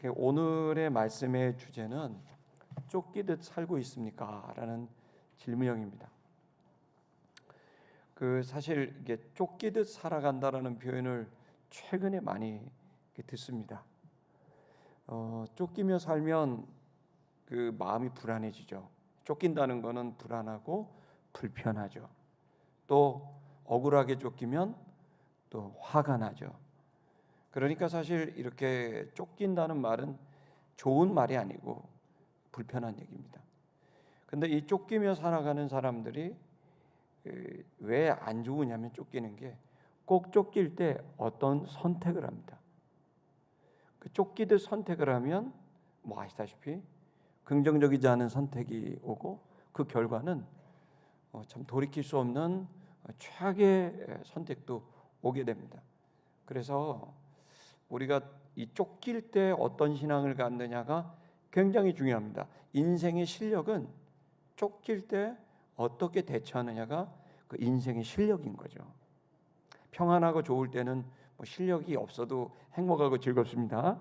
오늘의 말씀의 주제는 쫓기듯 살고 있습니까? 라는 질문형입니다. 사실 이게 쫓기듯 살아간다라는 표현을 최근에 많이 듣습니다. 쫓기며 살면 마음이 불안해지죠. 쫓긴다는 것은 불안하고 불편하죠. 또 억울하게 쫓기면 또 화가 나죠. 그러니까 사실 이렇게 쫓긴다는 말은 좋은 말이 아니고 불편한 얘기입니다. 근데 이 쫓기며 살아가는 사람들이 왜 안 좋으냐면, 쫓기는 게 꼭 쫓길 때 어떤 선택을 합니다. 쫓기듯 선택을 하면 아시다시피 긍정적이지 않은 선택이 오고, 그 결과는 참 돌이킬 수 없는 최악의 선택도 오게 됩니다. 그래서 우리가 이 쫓길 때 어떤 신앙을 갖느냐가 굉장히 중요합니다. 인생의 실력은 쫓길 때 어떻게 대처하느냐가 그 인생의 실력인 거죠. 평안하고 좋을 때는 실력이 없어도 행복하고 즐겁습니다.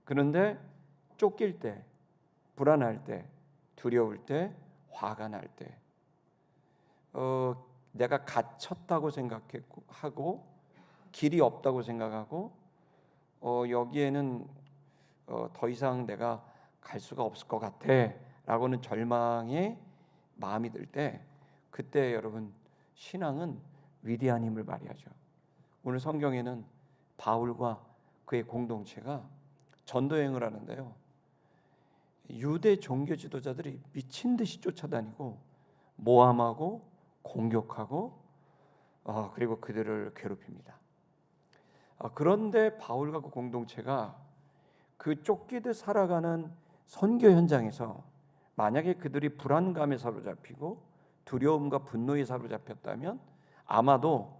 그런데 쫓길 때, 불안할 때, 두려울 때, 화가 날 때, 내가 갇혔다고 생각하고 길이 없다고 생각하고 여기에는 더 이상 내가 갈 수가 없을 것 같아 라고는 절망의 마음이 들 때, 그때 여러분 신앙은 위대한 힘을 발휘하죠. 오늘 성경에는 바울과 그의 공동체가 전도여행을 하는데요, 유대 종교 지도자들이 미친 듯이 쫓아다니고 모함하고 공격하고 그리고 그들을 괴롭힙니다. 그런데 바울과 그 공동체가 그 쫓기듯 살아가는 선교 현장에서 만약에 그들이 불안감에 사로잡히고 두려움과 분노에 사로잡혔다면 아마도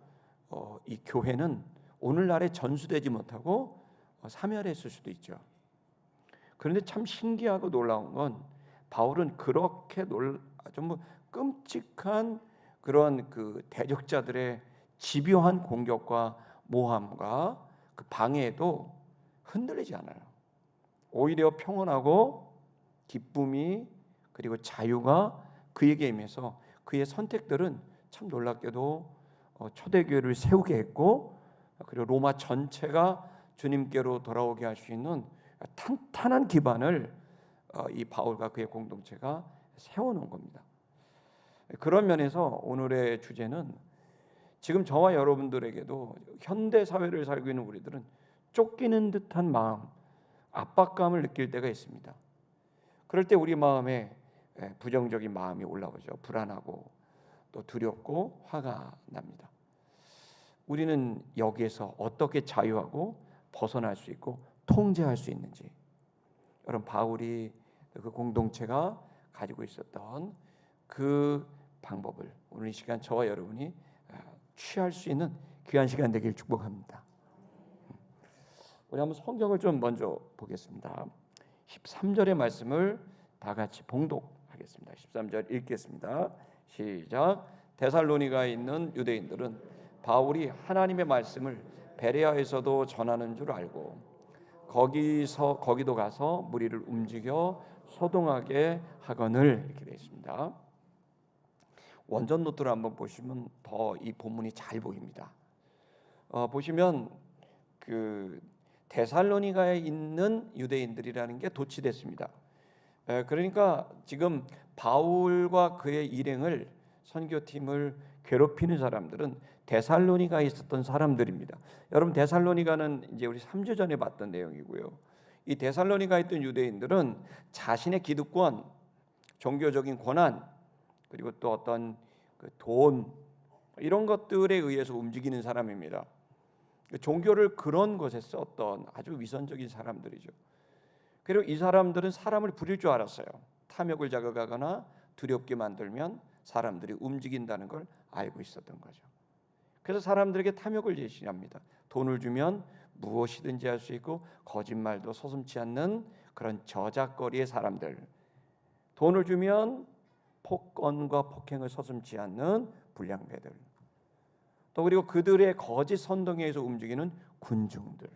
이 교회는 오늘날에 전수되지 못하고 사멸했을 수도 있죠. 그런데 참 신기하고 놀라운 건, 바울은 그렇게 좀 끔찍한 그런 대적자들의 집요한 공격과 모함과 그 방해에도 흔들리지 않아요. 오히려 평온하고 기쁨이 그리고 자유가 그에게 임해서 그의 선택들은 참 놀랍게도 초대교회를 세우게 했고, 그리고 로마 전체가 주님께로 돌아오게 할 수 있는 탄탄한 기반을 이 바울과 그의 공동체가 세워놓은 겁니다. 그런 면에서 오늘의 주제는, 지금 저와 여러분들에게도 현대 사회를 살고 있는 우리들은 쫓기는 듯한 마음, 압박감을 느낄 때가 있습니다. 그럴 때 우리 마음에 부정적인 마음이 올라오죠. 불안하고 또 두렵고 화가 납니다. 우리는 여기에서 어떻게 자유하고 벗어날 수 있고 통제할 수 있는지, 여러분 바울이 그 공동체가 가지고 있었던 그 방법을 오늘 이 시간 저와 여러분이 취할 수 있는 귀한 시간 되길 축복합니다. 우리 한번 성경을 좀 먼저 보겠습니다. 13절의 말씀을 다 같이 봉독하겠습니다. 13절 읽겠습니다. 시작. 데살로니가에 있는 유대인들은 바울이 하나님의 말씀을 베레아에서도 전하는 줄 알고 거기도 가서 무리를 움직여 소동하게 하거늘, 이렇게 되어 있습니다. 원전 노트를 한번 보시면 더 이 본문이 잘 보입니다. 보시면 데살로니가에 있는 유대인들이라는 게 도치됐습니다. 그러니까 지금 바울과 그의 일행을, 선교팀을 괴롭히는 사람들은 데살로니가에 있었던 사람들입니다. 여러분 데살로니가는 이제 우리 3주 전에 봤던 내용이고요. 이 데살로니가에 있던 유대인들은 자신의 기득권, 종교적인 권한, 그리고 또 어떤 돈, 이런 것들에 의해서 움직이는 사람입니다. 종교를 그런 것에 썼던 아주 위선적인 사람들이죠. 그리고 이 사람들은 사람을 부릴 줄 알았어요. 탐욕을 자극하거나 두렵게 만들면 사람들이 움직인다는 걸 알고 있었던 거죠. 그래서 사람들에게 탐욕을 제시합니다. 돈을 주면 무엇이든지 할 수 있고 거짓말도 서슴지 않는 그런 저작거리의 사람들, 돈을 주면 폭언과 폭행을 서슴지 않는 불량배들, 또 그리고 그들의 거짓 선동에 의해서 움직이는 군중들,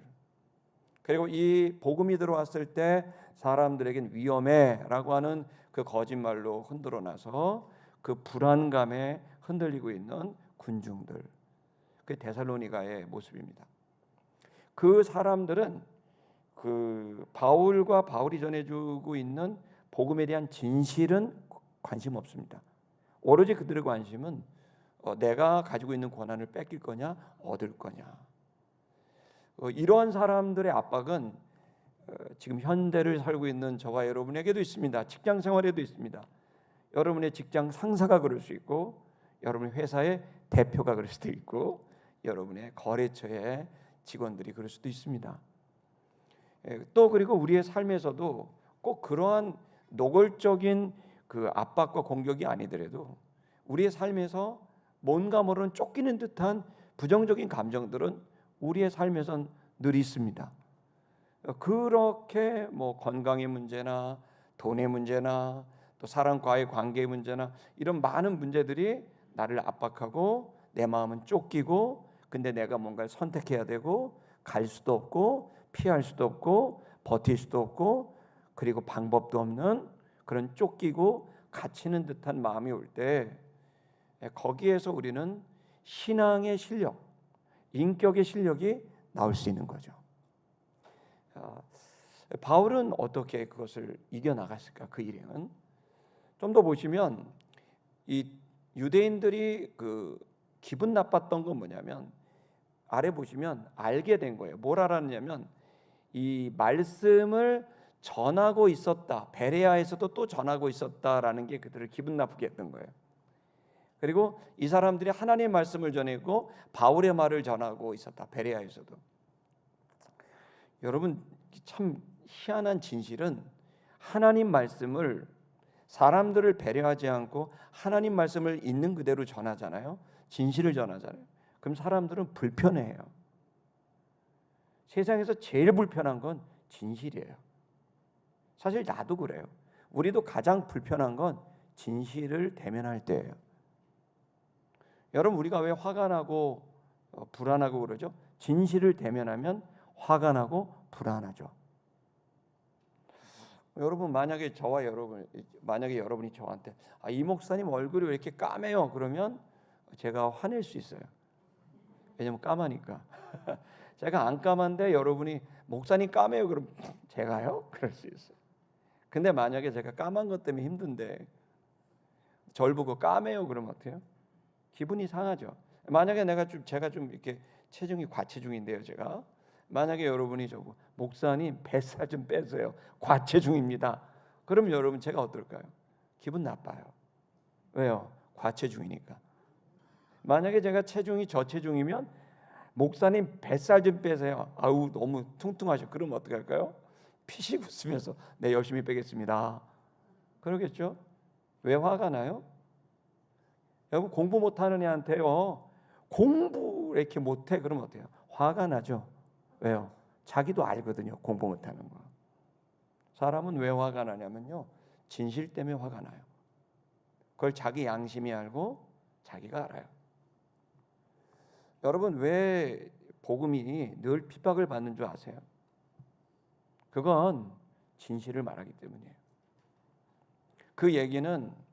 그리고 이 복음이 들어왔을 때 사람들에겐 위험해라고 하는 그 거짓말로 흔들어 놔서 그 불안감에 흔들리고 있는 군중들, 그 데살로니가의 모습입니다. 그 사람들은 그 바울과 바울이 전해주고 있는 복음에 대한 진실은 관심 없습니다. 오로지 그들의 관심은 내가 가지고 있는 권한을 뺏길 거냐 얻을 거냐. 이러한 사람들의 압박은 지금 현대를 살고 있는 저와 여러분에게도 있습니다. 직장 생활에도 있습니다. 여러분의 직장 상사가 그럴 수 있고, 여러분의 회사의 대표가 그럴 수도 있고, 여러분의 거래처의 직원들이 그럴 수도 있습니다. 또 그리고 우리의 삶에서도 꼭 그러한 노골적인 그 압박과 공격이 아니더라도 우리의 삶에서 뭔가 모르는 쫓기는 듯한 부정적인 감정들은 우리의 삶에선 늘 있습니다. 그렇게 뭐 건강의 문제나 돈의 문제나 또 사람과의 관계의 문제나 이런 많은 문제들이 나를 압박하고 내 마음은 쫓기고, 근데 내가 뭔가를 선택해야 되고 갈 수도 없고 피할 수도 없고 버틸 수도 없고 그리고 방법도 없는 그런 쫓기고 갇히는 듯한 마음이 올 때, 거기에서 우리는 신앙의 실력, 인격의 실력이 나올 수 있는 거죠. 바울은 어떻게 그것을 이겨나갔을까? 그 일행은 좀 더 보시면 이 유대인들이 그 기분 나빴던 건 뭐냐면, 아래 보시면 알게 된 거예요. 뭘 알았냐면 이 말씀을 전하고 있었다, 베레아에서도 또 전하고 있었다라는 게 그들을 기분 나쁘게 했던 거예요. 그리고 이 사람들이 하나님의 말씀을 전하고 바울의 말을 전하고 있었다, 베레아에서도. 여러분, 참 희한한 진실은 하나님 말씀을 사람들을 배려하지 않고 하나님 말씀을 있는 그대로 전하잖아요. 진실을 전하잖아요. 그럼 사람들은 불편해해요. 세상에서 제일 불편한 건 진실이에요. 사실 나도 그래요. 우리도 가장 불편한 건 진실을 대면할 때예요. 여러분, 우리가 왜 화가 나고 불안하고 그러죠? 진실을 대면하면 화가 나고 불안하죠. 여러분, 만약에 여러분이 저한테 이 목사님 얼굴이 왜 이렇게 까매요? 그러면 제가 화낼 수 있어요. 왜냐면 까마니까. 제가 안 까만데 여러분이 목사님 까매요? 그럼 제가요? 그럴 수 있어요. 근데 만약에 제가 까만 것 때문에 힘든데 절 보고 까매요? 그러면 어때요? 기분이 상하죠. 만약에 제가 좀 이렇게 체중이 과체중인데요, 제가 만약에 여러분이 저거 목사님 뱃살 좀 빼세요, 과체중입니다. 그럼 여러분 제가 어떨까요? 기분 나빠요. 왜요? 과체중이니까. 만약에 제가 체중이 저체중이면 목사님 뱃살 좀 빼세요. 아우 너무 퉁퉁하셔. 그럼 어떻게 할까요? 피식 웃으면서 네 열심히 빼겠습니다. 그러겠죠? 왜 화가 나요? 여러분, 공부 못하는 애한테요, 공부 이렇게 못해 그러면 어때요? 화가 나죠. 왜요? 자기도 알거든요, 공부 못하는 거. 사람은 왜 화가 나냐면요, 진실 때문에 화가 나요. 그걸 자기 양심이 알고 자기가 알아요. 여러분, 왜 복음이 늘 핍박을 받는 줄 아세요? 그건 진실을 말하기 때문이에요. 그 얘기는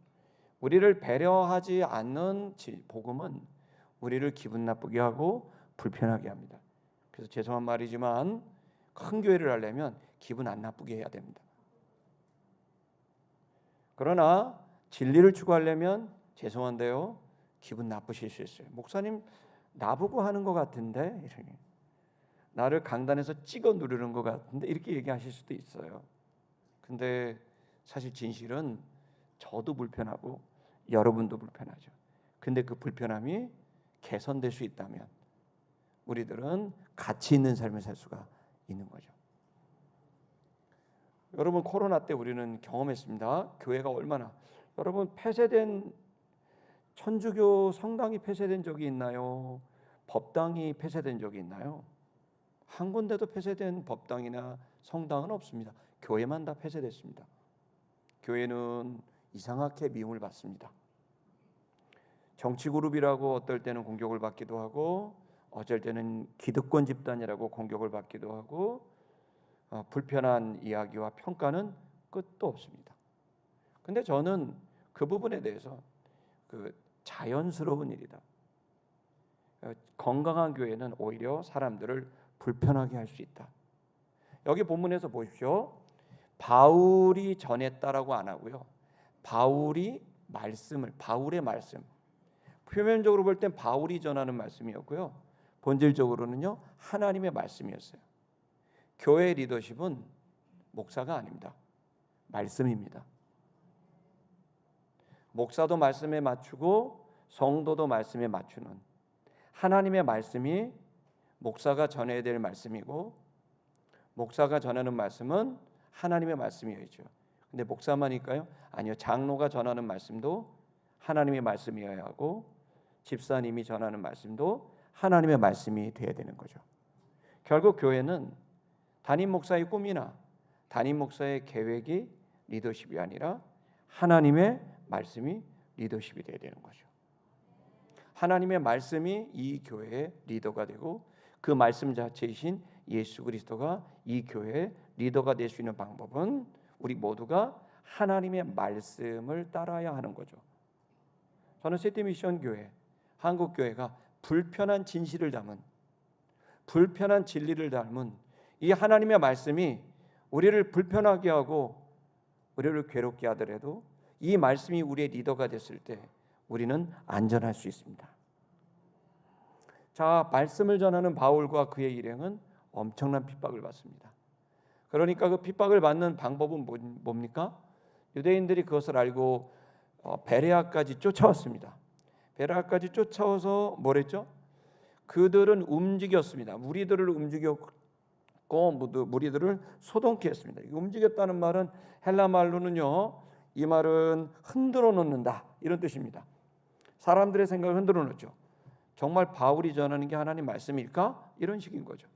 우리를 배려하지 않는 복음은 우리를 기분 나쁘게 하고 불편하게 합니다. 그래서 죄송한 말이지만 큰 교회를 하려면 기분 안 나쁘게 해야 됩니다. 그러나 진리를 추구하려면 죄송한데요, 기분 나쁘실 수 있어요. 목사님 나보고 하는 것 같은데, 이렇게. 나를 강단에서 찍어 누르는 것 같은데, 이렇게 얘기하실 수도 있어요. 근데 사실 진실은 저도 불편하고 여러분도 불편하죠. 근데 그 불편함이 개선될 수 있다면 우리들은 가치 있는 삶을 살 수가 있는 거죠. 여러분, 코로나 때 우리는 경험했습니다. 교회가 얼마나, 여러분, 폐쇄된 천주교 성당이 폐쇄된 적이 있나요? 법당이 폐쇄된 적이 있나요? 한 군데도 폐쇄된 법당이나 성당은 없습니다. 교회만 다 폐쇄됐습니다. 교회는 이상하게 미움을 받습니다. 정치 그룹이라고 어떨 때는 공격을 받기도 하고, 어쩔 때는 기득권 집단이라고 공격을 받기도 하고, 불편한 이야기와 평가는 끝도 없습니다. 근데 저는 그 부분에 대해서 자연스러운 일이다. 건강한 교회는 오히려 사람들을 불편하게 할 수 있다. 여기 본문에서 보십시오. 바울이 전했다라고 안 하고요. 바울의 말씀, 표면적으로 볼 땐 바울이 전하는 말씀이었고요. 본질적으로는요, 하나님의 말씀이었어요. 교회 리더십은 목사가 아닙니다. 말씀입니다. 목사도 말씀에 맞추고 성도도 말씀에 맞추는 하나님의 말씀이 목사가 전해야 될 말씀이고, 목사가 전하는 말씀은 하나님의 말씀이어야죠. 근데 목사만일까요? 아니요. 장로가 전하는 말씀도 하나님의 말씀이어야 하고, 집사님이 전하는 말씀도 하나님의 말씀이 되어야 되는 거죠. 결국 교회는 담임 목사의 꿈이나 담임 목사의 계획이 리더십이 아니라 하나님의 말씀이 리더십이 되어야 되는 거죠. 하나님의 말씀이 이 교회의 리더가 되고, 그 말씀 자체이신 예수 그리스도가 이 교회의 리더가 될 수 있는 방법은 우리 모두가 하나님의 말씀을 따라야 하는 거죠. 저는 시티미션 교회, 한국 교회가 불편한 진실을 담은, 불편한 진리를 담은 이 하나님의 말씀이 우리를 불편하게 하고 우리를 괴롭게 하더라도 이 말씀이 우리의 리더가 됐을 때 우리는 안전할 수 있습니다. 자, 말씀을 전하는 바울과 그의 일행은 엄청난 핍박을 받습니다. 그러니까 그 핍박을 받는 방법은 뭡니까? 유대인들이 그것을 알고 베레아까지 쫓아왔습니다. 베레아까지 쫓아와서 뭐랬죠? 그들은 움직였습니다. 무리들을 움직였고 무리들을 소동케 했습니다. 움직였다는 말은 헬라 말로는요, 이 말은 흔들어 놓는다 이런 뜻입니다. 사람들의 생각을 흔들어 놓죠. 정말 바울이 전하는 게 하나님 말씀일까? 이런 식인 거죠.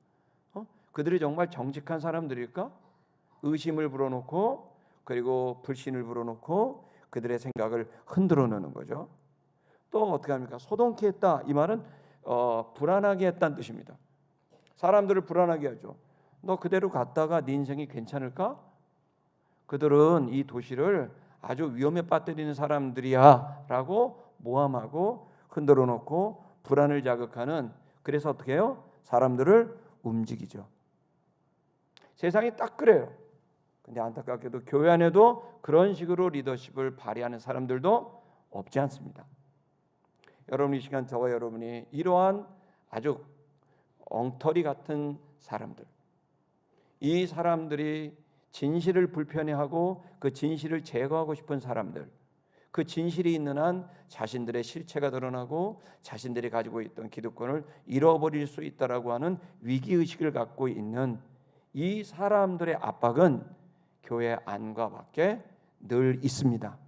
그들이 정말 정직한 사람들일까? 의심을 불어넣고, 그리고 불신을 불어넣고 그들의 생각을 흔들어 놓는 거죠. 또 어떻게 합니까? 소동케 했다. 이 말은 불안하게 했다는 뜻입니다. 사람들을 불안하게 하죠. 너 그대로 갔다가 네 인생이 괜찮을까? 그들은 이 도시를 아주 위험에 빠뜨리는 사람들이야 라고 모함하고 흔들어 놓고 불안을 자극하는, 그래서 어떻게 해요? 사람들을 움직이죠. 세상이 딱 그래요. 근데 안타깝게도 교회 안에도 그런 식으로 리더십을 발휘하는 사람들도 없지 않습니다. 여러분, 이 시간 저와 여러분이 이러한 아주 엉터리 같은 사람들, 이 사람들이 진실을 불편해하고 그 진실을 제거하고 싶은 사람들, 그 진실이 있는 한 자신들의 실체가 드러나고 자신들이 가지고 있던 기득권을 잃어버릴 수 있다라고 하는 위기의식을 갖고 있는 이 사람들의 압박은 교회 안과 밖에 늘 있습니다.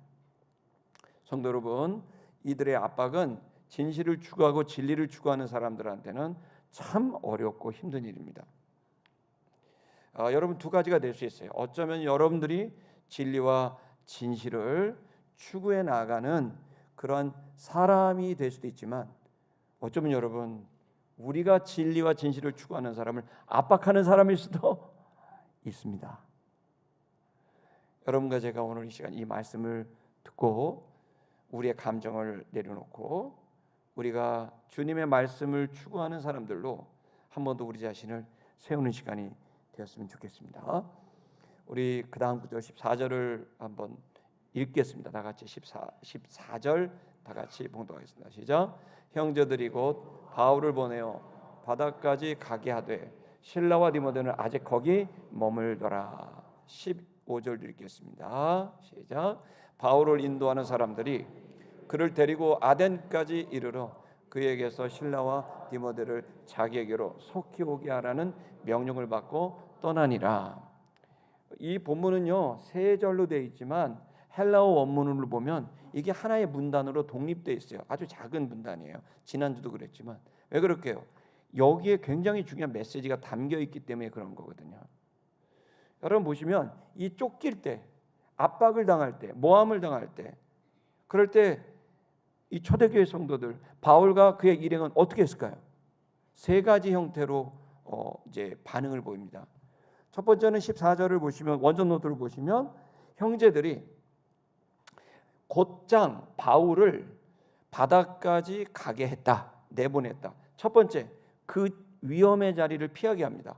성도 여러분, 이들의 압박은 진실을 추구하고 진리를 추구하는 사람들한테는 참 어렵고 힘든 일입니다. 여러분, 두 가지가 될 수 있어요. 어쩌면 여러분들이 진리와 진실을 추구해 나가는 그런 사람이 될 수도 있지만, 어쩌면 여러분, 우리가 진리와 진실을 추구하는 사람을 압박하는 사람일 수도 있습니다. 여러분과 제가 오늘 이 시간 이 말씀을 듣고 우리의 감정을 내려놓고 우리가 주님의 말씀을 추구하는 사람들로 한 번 더 우리 자신을 세우는 시간이 되었으면 좋겠습니다. 우리 그 다음 구절 14절을 한번 읽겠습니다. 다 같이 14절 다 같이 봉독하겠습니다. 시작. 형제들이 곧 바울을 보내어 바다까지 가게 하되 실라와 디모데는 아직 거기 머물더라. 15절 읽겠습니다. 시작. 바울을 인도하는 사람들이 그를 데리고 아덴까지 이르러 그에게서 실라와 디모데를 자기에게로 속히 오게 하라는 명령을 받고 떠나니라. 이 본문은요, 세 절로 되어 있지만 헬라어 원문을 보면 이게 하나의 문단으로 독립되어 있어요. 아주 작은 문단이에요. 지난주도 그랬지만. 왜 그럴게요? 여기에 굉장히 중요한 메시지가 담겨 있기 때문에 그런 거거든요. 여러분 보시면 이 쫓길 때, 압박을 당할 때, 모함을 당할 때, 그럴 때 이 초대교회 성도들, 바울과 그의 일행은 어떻게 했을까요? 세 가지 형태로 이제 반응을 보입니다. 첫 번째는 14절을 보시면, 원전 노트를 보시면 형제들이 곧장 바울을 바다까지 가게 했다, 내보냈다. 첫 번째, 그 위험의 자리를 피하게 합니다.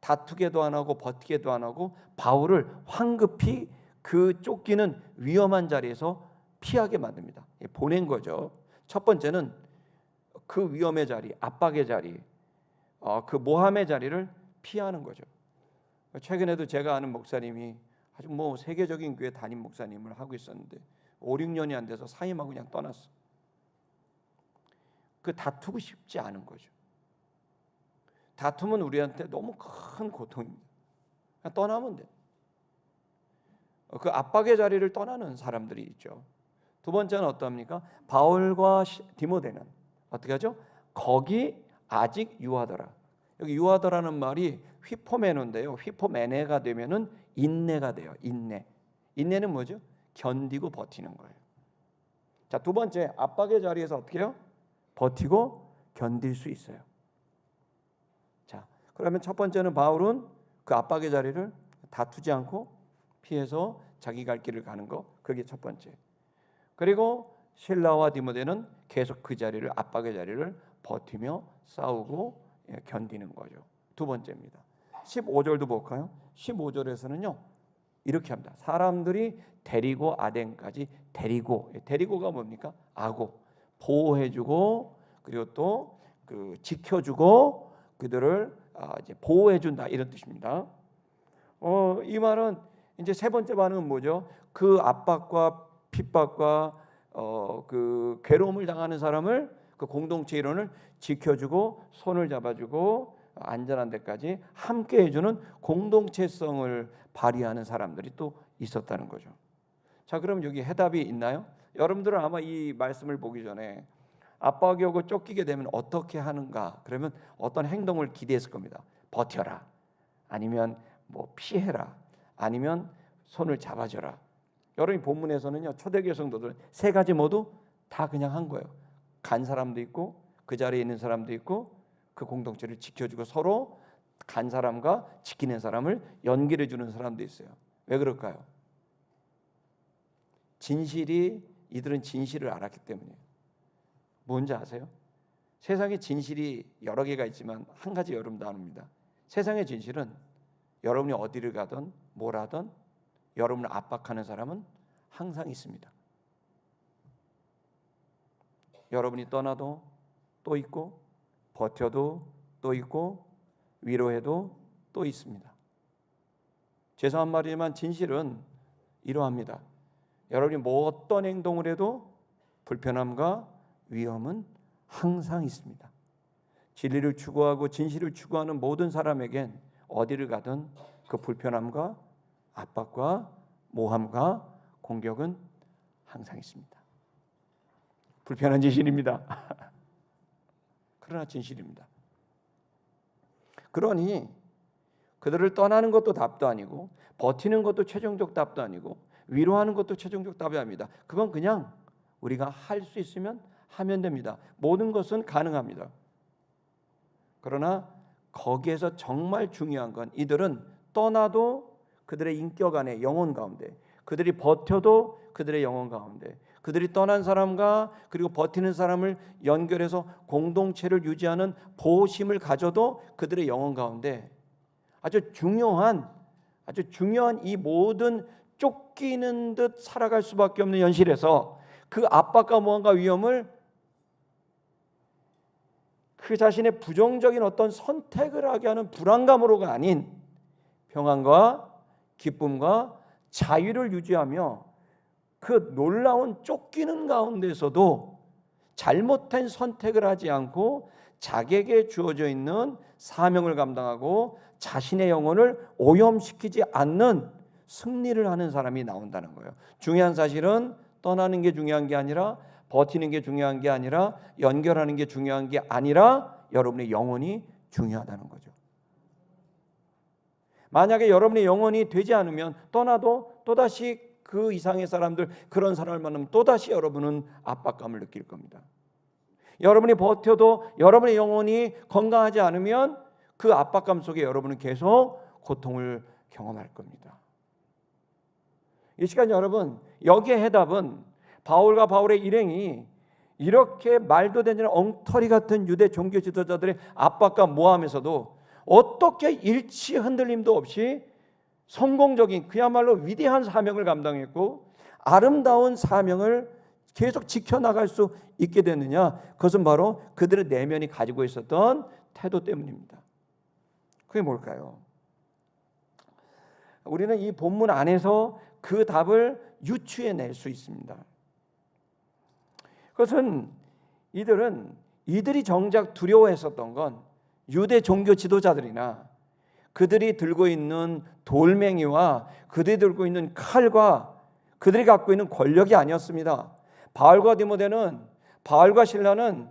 다투게도 안 하고 버티게도 안 하고 바울을 황급히 그 쫓기는 위험한 자리에서 피하게 만듭니다. 보낸 거죠. 첫 번째는 그 위험의 자리, 압박의 자리, 그 모함의 자리를 피하는 거죠. 최근에도 제가 아는 목사님이 아주 세계적인 교회 담임 목사님을 하고 있었는데 5, 6년이 안 돼서 사임하고 그냥 떠났어. 그 다투고 싶지 않은 거죠. 다투면 우리한테 너무 큰 고통입니다. 그냥 떠나면 돼. 그 압박의 자리를 떠나는 사람들이 있죠. 두 번째는 어떠합니까? 바울과 디모데는 어떻게 하죠? 거기 아직 유하더라. 여기 유하더라는 말이 휘포메노인데요. 휘포메네가 되면은 인내가 돼요. 인내는 뭐죠? 견디고 버티는 거예요. 자, 두 번째, 압박의 자리에서 어떻게 해요? 버티고 견딜 수 있어요. 자, 그러면 첫 번째는 바울은 그 압박의 자리를 다투지 않고 피해서 자기 갈 길을 가는 거, 그게 첫 번째. 그리고 실라와 디모데는 계속 그 자리를, 압박의 자리를 버티며 싸우고 견디는 거죠. 두 번째입니다. 15절도 볼까요? 15절에서는요 이렇게 합니다. 사람들이 데리고 아덴까지 데리고가 뭡니까? 아고, 보호해주고 그리고 또 그 지켜주고 그들을 이제 보호해준다, 이런 뜻입니다. 이 말은 이제 세 번째 반응은 뭐죠? 그 압박과 핍박과 그 괴로움을 당하는 사람을, 그 공동체 일원을 지켜주고 손을 잡아주고 안전한 데까지 함께 해주는 공동체성을 발휘하는 사람들이 또 있었다는 거죠. 자, 그럼 여기 해답이 있나요? 여러분들은 아마 이 말씀을 보기 전에 압박이 오고 쫓기게 되면 어떻게 하는가, 그러면 어떤 행동을 기대했을 겁니다. 버텨라, 아니면 피해라, 아니면 손을 잡아줘라. 여러분이 본문에서는요 초대교회 성도들 세 가지 모두 다 그냥 한 거예요. 간 사람도 있고 그 자리에 있는 사람도 있고 그 공동체를 지켜주고 서로 간 사람과 지키는 사람을 연결해 주는 사람도 있어요. 왜 그럴까요? 이들은 진실을 알았기 때문이에요. 뭔지 아세요? 세상에 진실이 여러 개가 있지만 한 가지 여러분도 압니다. 세상의 진실은 여러분이 어디를 가든 뭘 하든 여러분을 압박하는 사람은 항상 있습니다. 여러분이 떠나도 또 있고, 버텨도 또 있고, 위로해도 또 있습니다. 죄송한 말이지만 진실은 이러합니다. 여러분이 어떤 행동을 해도 불편함과 위험은 항상 있습니다. 진리를 추구하고 진실을 추구하는 모든 사람에겐 어디를 가든 그 불편함과 압박과 모함과 공격은 항상 있습니다. 불편한 진실입니다. 그러나 진실입니다. 그러니 그들을 떠나는 것도 답도 아니고, 버티는 것도 최종적 답도 아니고, 위로하는 것도 최종적 답이 아닙니다. 그건 그냥 우리가 할 수 있으면 하면 됩니다. 모든 것은 가능합니다. 그러나 거기에서 정말 중요한 건 이들은 떠나도 그들의 인격 안에, 영혼 가운데, 그들이 버텨도 그들의 영혼 가운데, 그들이 떠난 사람과 그리고 버티는 사람을 연결해서 공동체를 유지하는 보호심을 가져도 그들의 영혼 가운데 아주 중요한 이 모든 쫓기는 듯 살아갈 수밖에 없는 현실에서 그 압박과 모함과 위험을 그 자신의 부정적인 어떤 선택을 하게 하는 불안감으로가 아닌 평안과 기쁨과 자유를 유지하며 그 놀라운 쫓기는 가운데서도 잘못된 선택을 하지 않고 자기에게 주어져 있는 사명을 감당하고 자신의 영혼을 오염시키지 않는 승리를 하는 사람이 나온다는 거예요. 중요한 사실은 떠나는 게 중요한 게 아니라, 버티는 게 중요한 게 아니라, 연결하는 게 중요한 게 아니라 여러분의 영혼이 중요하다는 거죠. 만약에 여러분의 영혼이 되지 않으면 떠나도 또다시 그 이상의 사람들, 그런 사람을 만나면 또다시 여러분은 압박감을 느낄 겁니다. 여러분이 버텨도 여러분의 영혼이 건강하지 않으면 그 압박감 속에 여러분은 계속 고통을 경험할 겁니다. 이 시간 여러분, 여기에 해답은 바울과 바울의 일행이 이렇게 말도 되지 않는 엉터리 같은 유대 종교 지도자들의 압박과 모함에서도 어떻게 일치 흔들림도 없이 성공적인 그야말로 위대한 사명을 감당했고 아름다운 사명을 계속 지켜나갈 수 있게 됐느냐? 그것은 바로 그들의 내면이 가지고 있었던 태도 때문입니다. 그게 뭘까요? 우리는 이 본문 안에서 그 답을 유추해낼 수 있습니다. 그것은 이들이 정작 두려워했었던 건 유대 종교 지도자들이나 그들이 들고 있는 돌멩이와 그들이 들고 있는 칼과 그들이 갖고 있는 권력이 아니었습니다. 바울과 실라는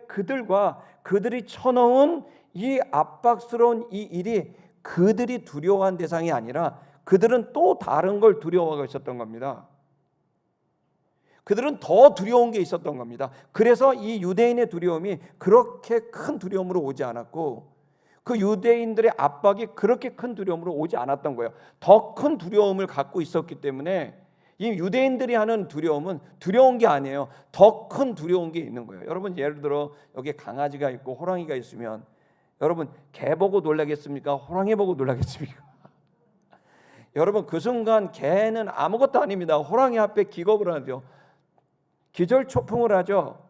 그들과 그들이 쳐놓은 이 압박스러운 이 일이 그들이 두려워한 대상이 아니라 그들은 또 다른 걸 두려워하고 있었던 겁니다. 그들은 더 두려운 게 있었던 겁니다. 그래서 이 유대인의 두려움이 그렇게 큰 두려움으로 오지 않았고 그 유대인들의 압박이 그렇게 큰 두려움으로 오지 않았던 거예요. 더 큰 두려움을 갖고 있었기 때문에 이 유대인들이 하는 두려움은 두려운 게 아니에요. 더 큰 두려운 게 있는 거예요. 여러분 예를 들어 여기에 강아지가 있고 호랑이가 있으면 여러분 개 보고 놀라겠습니까? 호랑이 보고 놀라겠습니까? 여러분 그 순간 개는 아무것도 아닙니다. 호랑이 앞에 기겁을 하죠. 기절초풍을 하죠.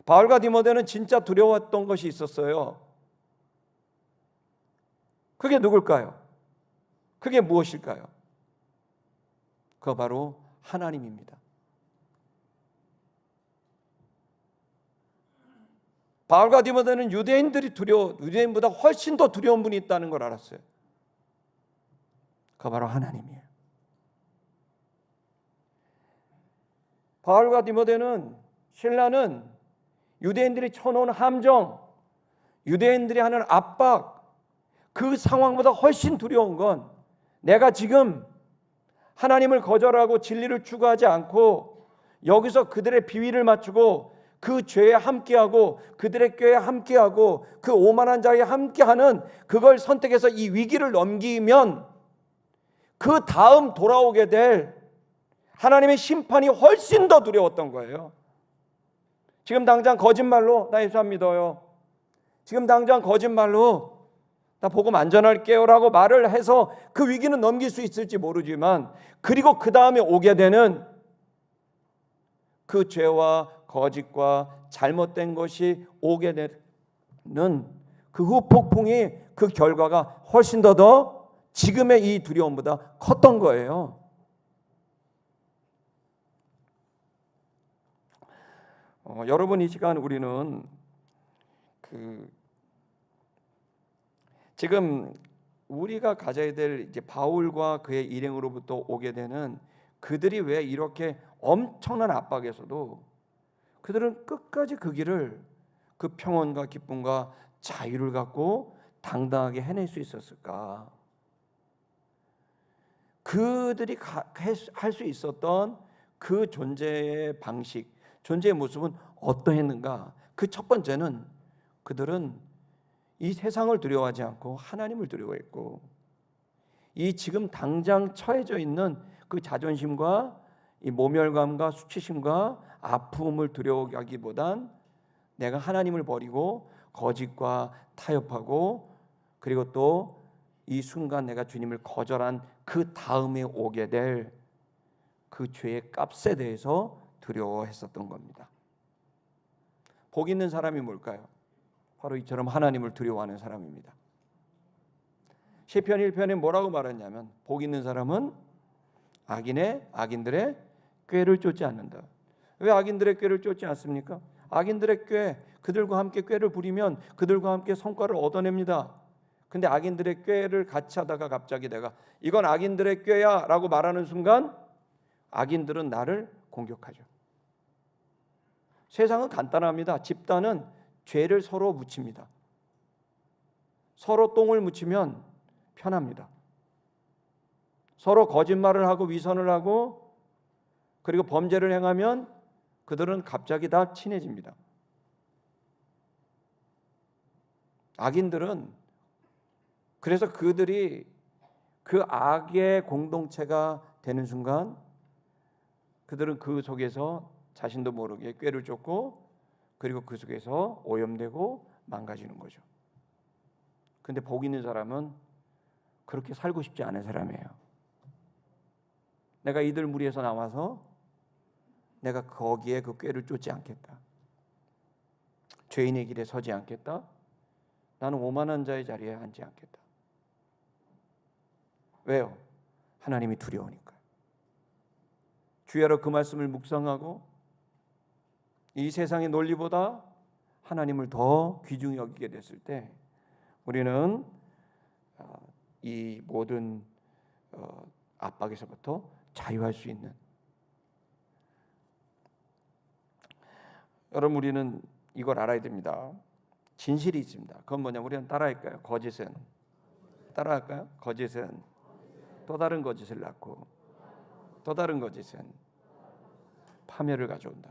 바울과 디모데는 진짜 두려웠던 것이 있었어요. 그게 누굴까요? 그게 무엇일까요? 그거 바로 하나님입니다. 바울과 디모데는 유대인보다 훨씬 더 두려운 분이 있다는 걸 알았어요. 그거 바로 하나님이에요. 바울과 디모데는 신라는 유대인들이 쳐놓은 함정, 유대인들이 하는 압박, 그 상황보다 훨씬 두려운 건 내가 지금 하나님을 거절하고 진리를 추구하지 않고 여기서 그들의 비위를 맞추고 그 죄에 함께하고 그들의 꾀에 함께하고 그 오만한 자에 함께하는 그걸 선택해서 이 위기를 넘기면 그 다음 돌아오게 될 하나님의 심판이 훨씬 더 두려웠던 거예요. 지금 당장 거짓말로 나 예수 안 믿어요. 지금 당장 거짓말로 나 복음 안 전할게요 라고 말을 해서 그 위기는 넘길 수 있을지 모르지만 그리고 그 다음에 오게 되는 그 죄와 거짓과 잘못된 것이 오게 되는 그 후폭풍이 그 결과가 훨씬 더 지금의 이 두려움보다 컸던 거예요. 여러분 이 시간 우리는 지금 우리가 가져야 될 이제 바울과 그의 일행으로부터 오게 되는 그들이 왜 이렇게 엄청난 압박에서도 그들은 끝까지 그 길을 그 평온과 기쁨과 자유를 갖고 당당하게 해낼 수 있었을까? 그들이 할 수 있었던 그 존재의 방식, 존재의 모습은 어떠했는가? 그 첫 번째는 그들은 이 세상을 두려워하지 않고 하나님을 두려워했고 이 지금 당장 처해져 있는 그 자존심과 이 모멸감과 수치심과 아픔을 두려워하기보단 내가 하나님을 버리고 거짓과 타협하고 그리고 또 이 순간 내가 주님을 거절한 그 다음에 오게 될 그 죄의 값에 대해서 두려워했었던 겁니다. 복 있는 사람이 뭘까요? 바로 이처럼 하나님을 두려워하는 사람입니다. 시편 1편에 뭐라고 말했냐면 복 있는 사람은 악인들의 꾀를 쫓지 않는다. 왜 악인들의 꾀를 쫓지 않습니까? 악인들의 꾀, 그들과 함께 꾀를 부리면 그들과 함께 성과를 얻어냅니다. 근데 악인들의 꾀를 같이 하다가 갑자기 내가 이건 악인들의 꾀야 라고 말하는 순간 악인들은 나를 공격하죠. 세상은 간단합니다. 집단은 죄를 서로 묻힙니다. 서로 똥을 묻히면 편합니다. 서로 거짓말을 하고 위선을 하고 그리고 범죄를 행하면 그들은 갑자기 다 친해집니다. 악인들은 그래서 그들이 그 악의 공동체가 되는 순간 그들은 그 속에서 자신도 모르게 꾀를 쫓고 그리고 그 속에서 오염되고 망가지는 거죠. 근데 복 있는 사람은 그렇게 살고 싶지 않은 사람이에요. 내가 이들 무리에서 나와서 내가 거기에 그 꾀를 쫓지 않겠다. 죄인의 길에 서지 않겠다. 나는 오만한 자의 자리에 앉지 않겠다. 왜요? 하나님이 두려우니까. 주야로 그 말씀을 묵상하고 이 세상의 논리보다 하나님을 더 귀중히 여기게 됐을 때 우리는 이 모든 압박에서부터 자유할 수 있는, 여러분 우리는 이걸 알아야 됩니다. 진실이 있습니다. 그건 뭐냐? 우리는 따라할까요? 거짓은 따라할까요? 거짓은 또 다른 거짓을 낳고 또 다른 거짓은 파멸을 가져온다.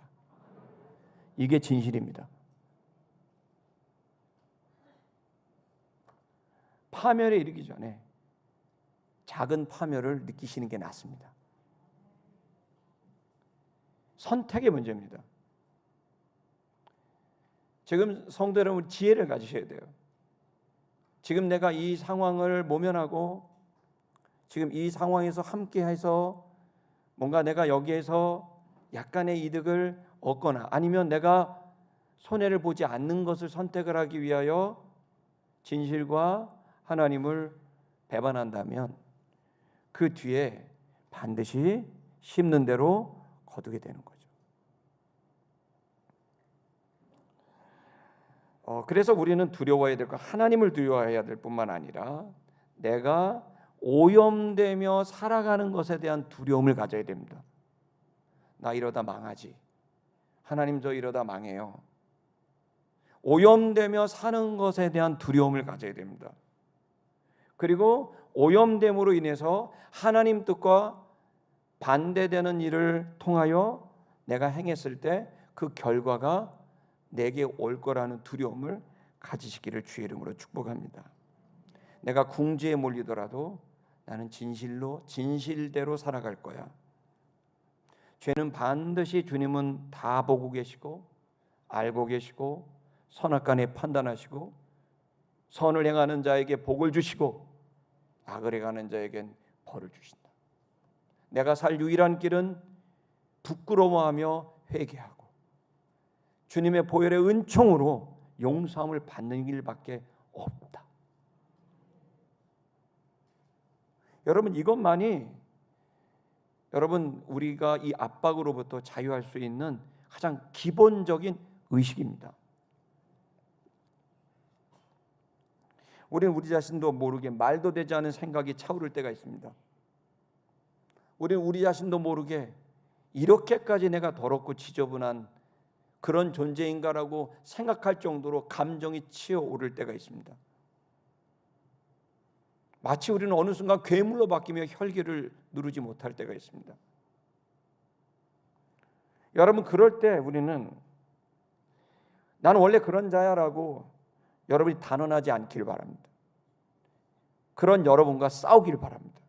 이게 진실입니다. 파멸에 이르기 전에 작은 파멸을 느끼시는 게 낫습니다. 선택의 문제입니다. 지금 성도 여러분 지혜를 가지셔야 돼요. 지금 내가 이 상황을 모면하고 지금 이 상황에서 함께해서 뭔가 내가 여기에서 약간의 이득을 얻거나 아니면 내가 손해를 보지 않는 것을 선택을 하기 위하여 진실과 하나님을 배반한다면 그 뒤에 반드시 심는 대로 거두게 되는 거죠. 그래서 우리는 두려워해야 될 것, 하나님을 두려워해야 될 뿐만 아니라 내가 오염되며 살아가는 것에 대한 두려움을 가져야 됩니다. 나 이러다 망하지. 하나님 저 이러다 망해요. 오염되며 사는 것에 대한 두려움을 가져야 됩니다. 그리고 오염됨으로 인해서 하나님 뜻과 반대되는 일을 통하여 내가 행했을 때 그 결과가 내게 올 거라는 두려움을 가지시기를 주의 이름으로 축복합니다. 내가 궁지에 몰리더라도 나는 진실대로 살아갈 거야. 죄는 반드시 주님은 다 보고 계시고 알고 계시고 선악간에 판단하시고 선을 행하는 자에게 복을 주시고 악을 행하는 자에겐 벌을 주신다. 내가 살 유일한 길은 부끄러워하며 회개하고 주님의 보혈의 은총으로 용서함을 받는 길밖에 없다. 여러분 이것만이 여러분 우리가 이 압박으로부터 자유할 수 있는 가장 기본적인 의식입니다. 우리는 우리 자신도 모르게 말도 되지 않은 생각이 차오를 때가 있습니다. 우리는 우리 자신도 모르게 이렇게까지 내가 더럽고 지저분한 그런 존재인가라고 생각할 정도로 감정이 치어오를 때가 있습니다. 마치 우리는 어느 순간 괴물로 바뀌며 혈기를 누르지 못할 때가 있습니다. 여러분 그럴 때 우리는 나는 원래 그런 자야라고 여러분이 단언하지 않길 바랍니다. 그런 여러분과 싸우길 바랍니다.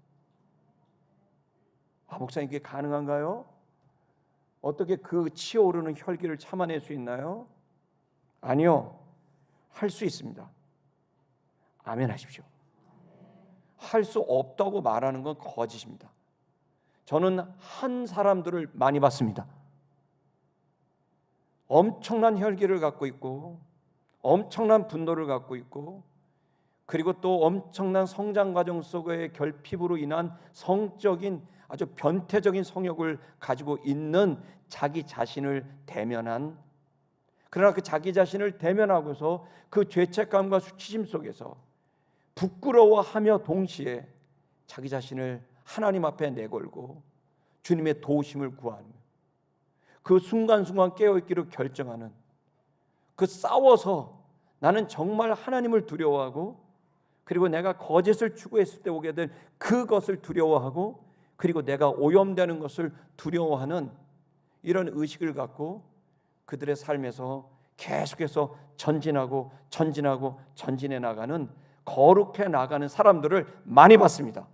목사님 이게 가능한가요? 어떻게 그 치어오르는 혈기를 참아낼 수 있나요? 아니요. 할 수 있습니다. 아멘 하십시오. 할 수 없다고 말하는 건 거짓입니다. 저는 한 사람들을 많이 봤습니다. 엄청난 혈기를 갖고 있고 엄청난 분노를 갖고 있고 그리고 또 엄청난 성장 과정 속의 결핍으로 인한 성적인 아주 변태적인 성욕을 가지고 있는 자기 자신을 대면한, 그러나 그 자기 자신을 대면하고서 그 죄책감과 수치심 속에서 부끄러워하며 동시에 자기 자신을 하나님 앞에 내걸고 주님의 도우심을 구하며 그 순간순간 깨어있기로 결정하는, 그 싸워서 나는 정말 하나님을 두려워하고 그리고 내가 거짓을 추구했을 때 오게 될 그것을 두려워하고 그리고 내가 오염되는 것을 두려워하는 이런 의식을 갖고 그들의 삶에서 계속해서 전진하고 전진해 나가는, 거룩해 나가는 사람들을 많이 봤습니다.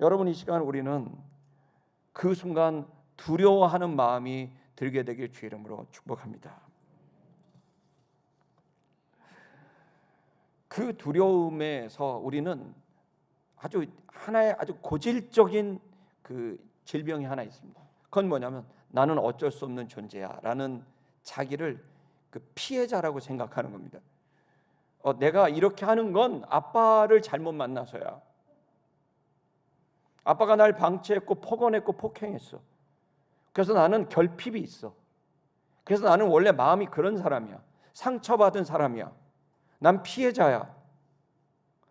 여러분, 이 시간 우리는 그 순간 두려워하는 마음이 들게 되길 주의 이름으로 축복합니다. 그 두려움에서 우리는 하나의 아주 고질적인 그 질병이 하나 있습니다. 그건 뭐냐면 나는 어쩔 수 없는 존재야 라는 자기를 그 피해자라고 생각하는 겁니다. 내가 이렇게 하는 건 아빠를 잘못 만나서야. 아빠가 날 방치했고 폭언했고 폭행했어. 그래서 나는 결핍이 있어. 그래서 나는 원래 마음이 그런 사람이야. 상처받은 사람이야. 난 피해자야.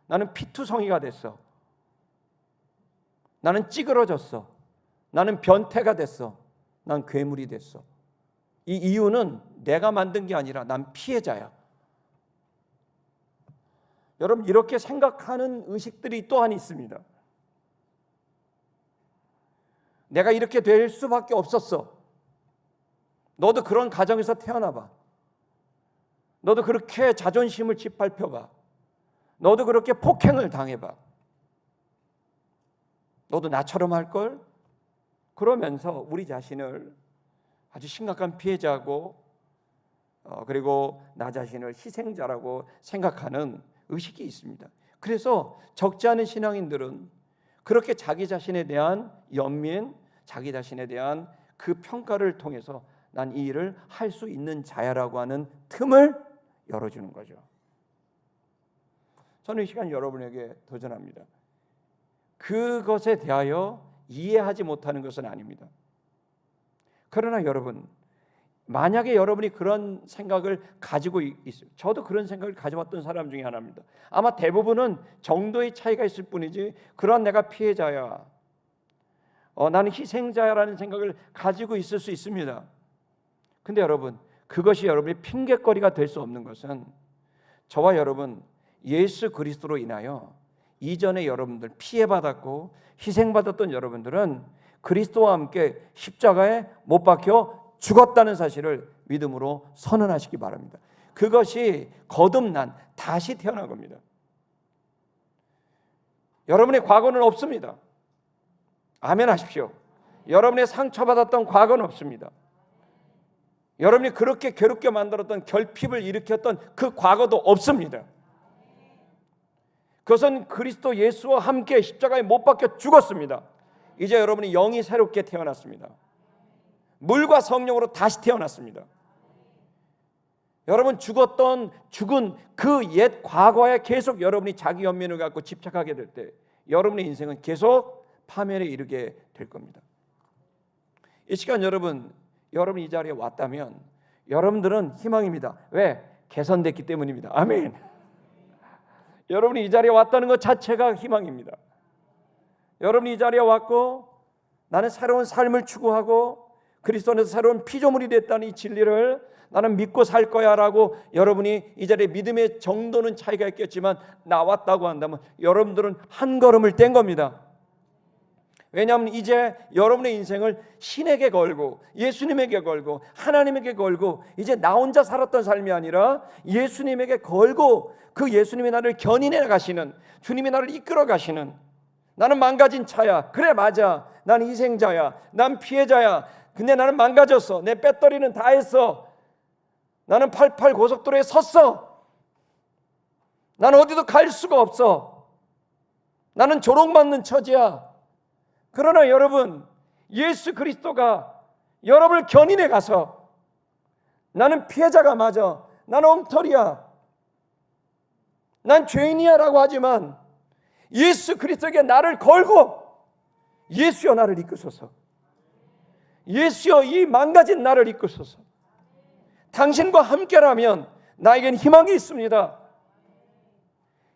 나는 피투성이가 됐어. 나는 찌그러졌어. 나는 변태가 됐어. 난 괴물이 됐어. 이 이유는 내가 만든 게 아니라 난 피해자야. 여러분, 이렇게 생각하는 의식들이 또한 있습니다. 내가 이렇게 될 수밖에 없었어. 너도 그런 가정에서 태어나봐. 너도 그렇게 자존심을 짓밟혀봐. 너도 그렇게 폭행을 당해봐. 너도 나처럼 할걸? 그러면서 우리 자신을 아주 심각한 피해자고 그리고 나 자신을 희생자라고 생각하는 의식이 있습니다. 그래서 적지 않은 신앙인들은 그렇게 자기 자신에 대한 연민, 자기 자신에 대한 그 평가를 통해서 난 이 일을 할 수 있는 자야라고 하는 틈을 열어주는 거죠. 저는 이 시간 여러분에게 도전합니다. 그것에 대하여 이해하지 못하는 것은 아닙니다. 그러나 여러분, 만약에 여러분이 그런 생각을 가지고 있어요. 저도 그런 생각을 가져왔던 사람 중에 하나입니다. 아마 대부분은 정도의 차이가 있을 뿐이지 그런 내가 피해자야, 나는 희생자야라는 생각을 가지고 있을 수 있습니다. 근데 여러분, 그것이 여러분의 핑계거리가 될 수 없는 것은 저와 여러분 예수 그리스도로 인하여 이전에 여러분들 피해받았고 희생받았던 여러분들은 그리스도와 함께 십자가에 못 박혀 죽었다는 사실을 믿음으로 선언하시기 바랍니다. 그것이 거듭난 다시 태어난 겁니다. 여러분의 과거는 없습니다. 아멘 하십시오. 여러분의 상처받았던 과거는 없습니다. 여러분이 그렇게 괴롭게 만들었던, 결핍을 일으켰던 그 과거도 없습니다. 그것은 그리스도 예수와 함께 십자가에 못 박혀 죽었습니다. 이제 여러분이 영이 새롭게 태어났습니다. 물과 성령으로 다시 태어났습니다. 여러분, 죽은 그 옛 과거에 계속 여러분이 자기 연민을 갖고 집착하게 될 때 여러분의 인생은 계속 파멸에 이르게 될 겁니다. 이 시간 여러분이 이 자리에 왔다면 여러분들은 희망입니다. 왜? 개선됐기 때문입니다. 아멘. 여러분이 이 자리에 왔다는 것 자체가 희망입니다. 여러분이 이 자리에 왔고 나는 새로운 삶을 추구하고 그리스도 안에서 새로운 피조물이 됐다는 이 진리를 나는 믿고 살 거야 라고 여러분이 이 자리에 믿음의 정도는 차이가 있겠지만 나왔다고 한다면 여러분들은 한 걸음을 뗀 겁니다. 왜냐하면 이제 여러분의 인생을 신에게 걸고 예수님에게 걸고 하나님에게 걸고 이제 나 혼자 살았던 삶이 아니라 예수님에게 걸고 그 예수님이 나를 견인해 가시는, 주님이 나를 이끌어 가시는, 나는 망가진 차야, 그래 맞아, 난 희생자야, 난 피해자야, 근데 나는 망가졌어, 내 배터리는 다 했어, 나는 88 고속도로에 섰어, 나는 어디도 갈 수가 없어, 나는 조롱받는 처지야. 그러나 여러분, 예수 그리스도가 여러분을 견인해 가서 나는 피해자가 맞아, 나는 엉터리야, 난 죄인이야 라고 하지만 예수 그리스도에게 나를 걸고 예수여 나를 이끄소서, 예수여 이 망가진 나를 이끄소서, 당신과 함께라면 나에겐 희망이 있습니다.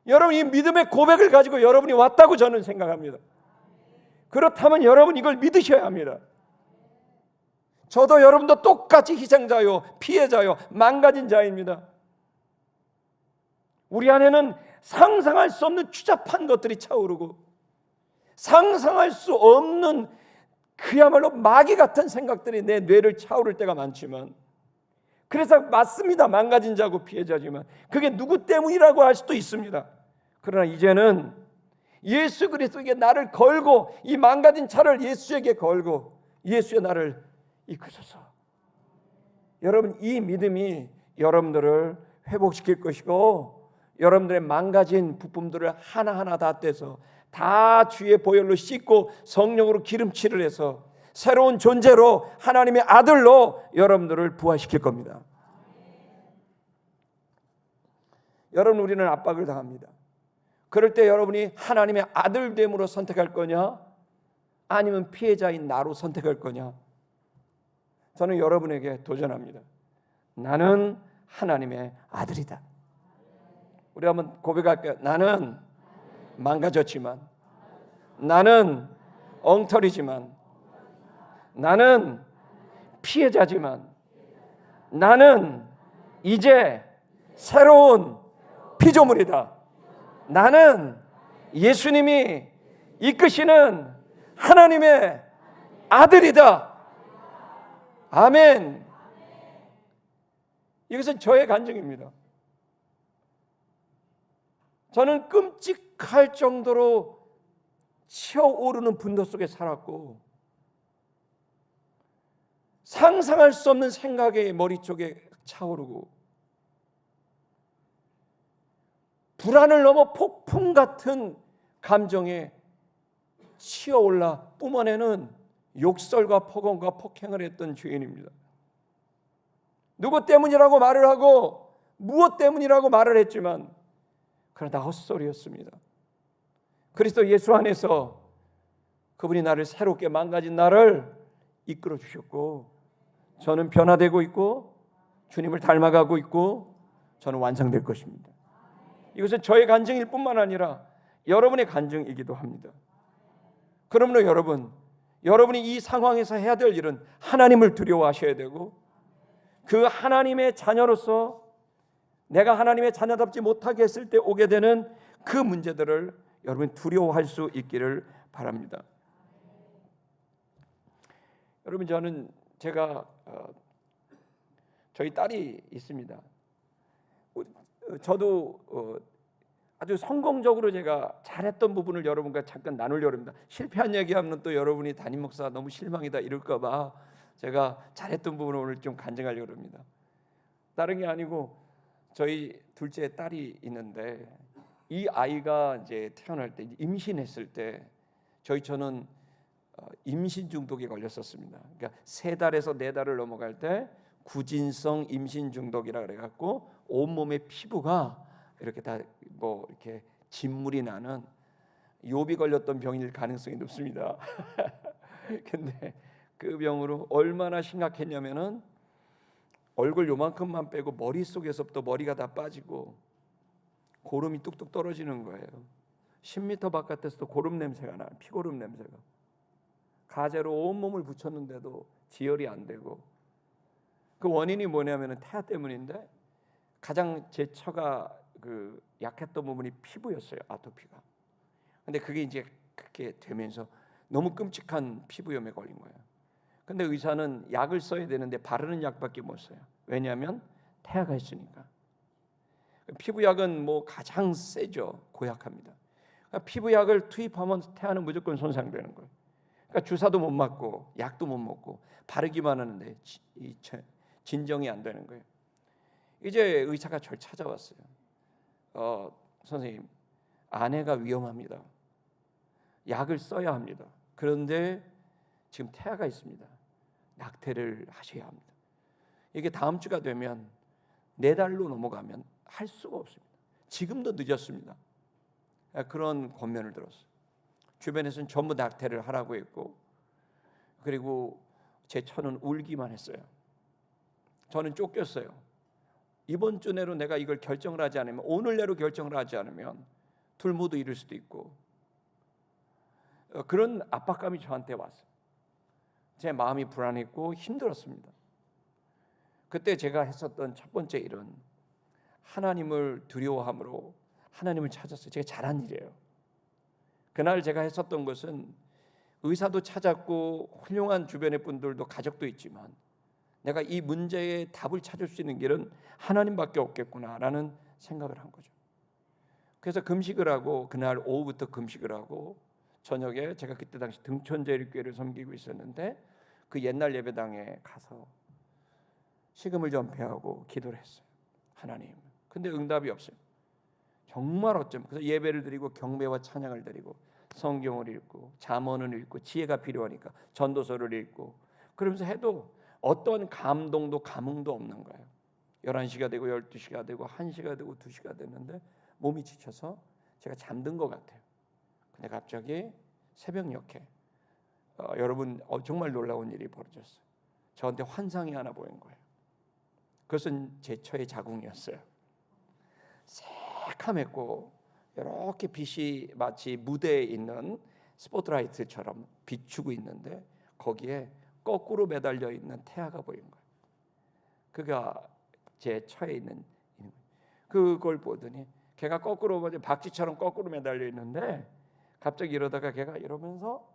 여러분, 이 믿음의 고백을 가지고 여러분이 왔다고 저는 생각합니다. 그렇다면 여러분 이걸 믿으셔야 합니다. 저도 여러분도 똑같이 희생자요, 피해자요, 망가진 자입니다. 우리 안에는 상상할 수 없는 추잡한 것들이 차오르고 상상할 수 없는 그야말로 마귀 같은 생각들이 내 뇌를 차오를 때가 많지만, 그래서 맞습니다. 망가진 자고 피해자지만 그게 누구 때문이라고 할 수도 있습니다. 그러나 이제는 예수 그리스도에게 나를 걸고, 이 망가진 차를 예수에게 걸고 예수의 나를 이끄소서. 여러분, 이 믿음이 여러분들을 회복시킬 것이고, 여러분들의 망가진 부품들을 하나하나 다 떼서 다 주의 보혈로 씻고 성령으로 기름칠을 해서 새로운 존재로, 하나님의 아들로 여러분들을 부활시킬 겁니다. 여러분, 우리는 압박을 당합니다. 그럴 때 여러분이 하나님의 아들됨으로 선택할 거냐, 아니면 피해자인 나로 선택할 거냐? 저는 여러분에게 도전합니다. 나는 하나님의 아들이다. 우리 한번 고백할게요. 나는 망가졌지만, 나는 엉터리지만, 나는 피해자지만, 나는 이제 새로운 피조물이다. 나는 예수님이 이끄시는 하나님의 아들이다. 아멘. 이것은 저의 간증입니다. 저는 끔찍할 정도로 치어오르는 분노 속에 살았고, 상상할 수 없는 생각이 머릿속에 차오르고, 불안을 넘어 폭풍 같은 감정에 치어올라 뿜어내는 욕설과 폭언과 폭행을 했던 죄인입니다. 누구 때문이라고 말을 하고 무엇 때문이라고 말을 했지만 그러나 헛소리였습니다. 그리스도 예수 안에서 그분이 나를 새롭게 망가진 나를 이끌어 주셨고, 저는 변화되고 있고 주님을 닮아가고 있고 저는 완성될 것입니다. 이것은 저의 간증일 뿐만 아니라 여러분의 간증이기도 합니다. 그러므로 여러분이 이 상황에서 해야 될 일은 하나님을 두려워하셔야 되고, 그 하나님의 자녀로서 내가 하나님의 자녀답지 못하게 했을 때 오게 되는 그 문제들을 여러분이 두려워할 수 있기를 바랍니다. 여러분, 제가 저희 딸이 있습니다. 저도 아주 성공적으로 제가 잘했던 부분을 여러분과 잠깐 나누려고 합니다. 실패한 얘기하면 또 여러분이 담임 목사 너무 실망이다 이럴까 봐 제가 잘했던 부분을 오늘 좀 간증하려고 합니다. 다른 게 아니고 저희 둘째 딸이 있는데, 이 아이가 이제 태어날 때, 임신했을 때 저는 임신 중독에 걸렸었습니다. 그러니까 3달에서 4달을 넘어갈 때 구진성 임신 중독이라 그래 갖고 온몸의 피부가 이렇게 다 이렇게 진물이 나는, 욥이 걸렸던 병일 가능성이 높습니다. 근데 그 병으로 얼마나 심각했냐면은 얼굴 요만큼만 빼고 머릿속에서부터 머리가 다 빠지고 고름이 뚝뚝 떨어지는 거예요. 10m 바깥에서도 고름 냄새가 나요. 피고름 냄새가. 가재로 온몸을 붙였는데도 지혈이 안 되고, 그 원인이 뭐냐면은 태아 때문인데, 가장 제 처가 그 약했던 부분이 피부였어요. 아토피가. 근데 그게 이제 그렇게 되면서 너무 끔찍한 피부염에 걸린 거예요. 근데 의사는 약을 써야 되는데 바르는 약밖에 못 써요. 왜냐하면 태아가 있으니까. 피부약은 가장 세죠. 고약합니다. 그러니까 피부약을 투입하면 태아는 무조건 손상되는 거예요. 그러니까 주사도 못 맞고 약도 못 먹고 바르기만 하는데 진정이 안 되는 거예요. 이제 의사가 저를 찾아왔어요. 선생님, 아내가 위험합니다. 약을 써야 합니다. 그런데 지금 태아가 있습니다. 낙태를 하셔야 합니다. 이게 다음 주가 되면 4달로 넘어가면 할 수가 없습니다. 지금도 늦었습니다. 그런 권면을 들었어요. 주변에서는 전부 낙태를 하라고 했고, 그리고 제 처는 울기만 했어요. 저는 쫓겼어요. 이번 주 내로 내가 이걸 결정을 하지 않으면, 오늘 내로 결정을 하지 않으면 둘 모두 잃을 수도 있고, 그런 압박감이 저한테 왔어요. 제 마음이 불안했고 힘들었습니다. 그때 제가 했었던 첫 번째 일은 하나님을 두려워함으로 하나님을 찾았어요. 제가 잘한 일이에요. 그날 제가 했었던 것은 의사도 찾았고 훌륭한 주변의 분들도 가족도 있지만 내가 이 문제의 답을 찾을 수 있는 길은 하나님밖에 없겠구나라는 생각을 한 거죠. 그래서 금식을 하고 그날 오후부터 금식을 하고 저녁에 제가 그때 당시 등촌제일교회를 섬기고 있었는데 그 옛날 예배당에 가서 식음을 전폐하고 기도를 했어요. 하나님. 근데 응답이 없어요. 정말 어쩜. 그래서 예배를 드리고 경배와 찬양을 드리고 성경을 읽고 잠언을 읽고 지혜가 필요하니까 전도서를 읽고 그러면서 해도 어떤 감동도 감흥도 없는 거예요. 11시가 되고 12시가 되고 1시가 되고 2시가 됐는데 몸이 지쳐서 제가 잠든 것 같아요. 근데 갑자기 새벽녘에 여러분 정말 놀라운 일이 벌어졌어요. 저한테 환상이 하나 보인 거예요. 그것은 제 처의 자궁이었어요. 새카맸고 이렇게 빛이 마치 무대에 있는 스포트라이트처럼 비추고 있는데 거기에 거꾸로 매달려 있는 태아가 보인 거예요. 그가 제 처에 있는 그걸 보더니 걔가 거꾸로 박쥐처럼 거꾸로 매달려 있는데 갑자기 이러다가 걔가 이러면서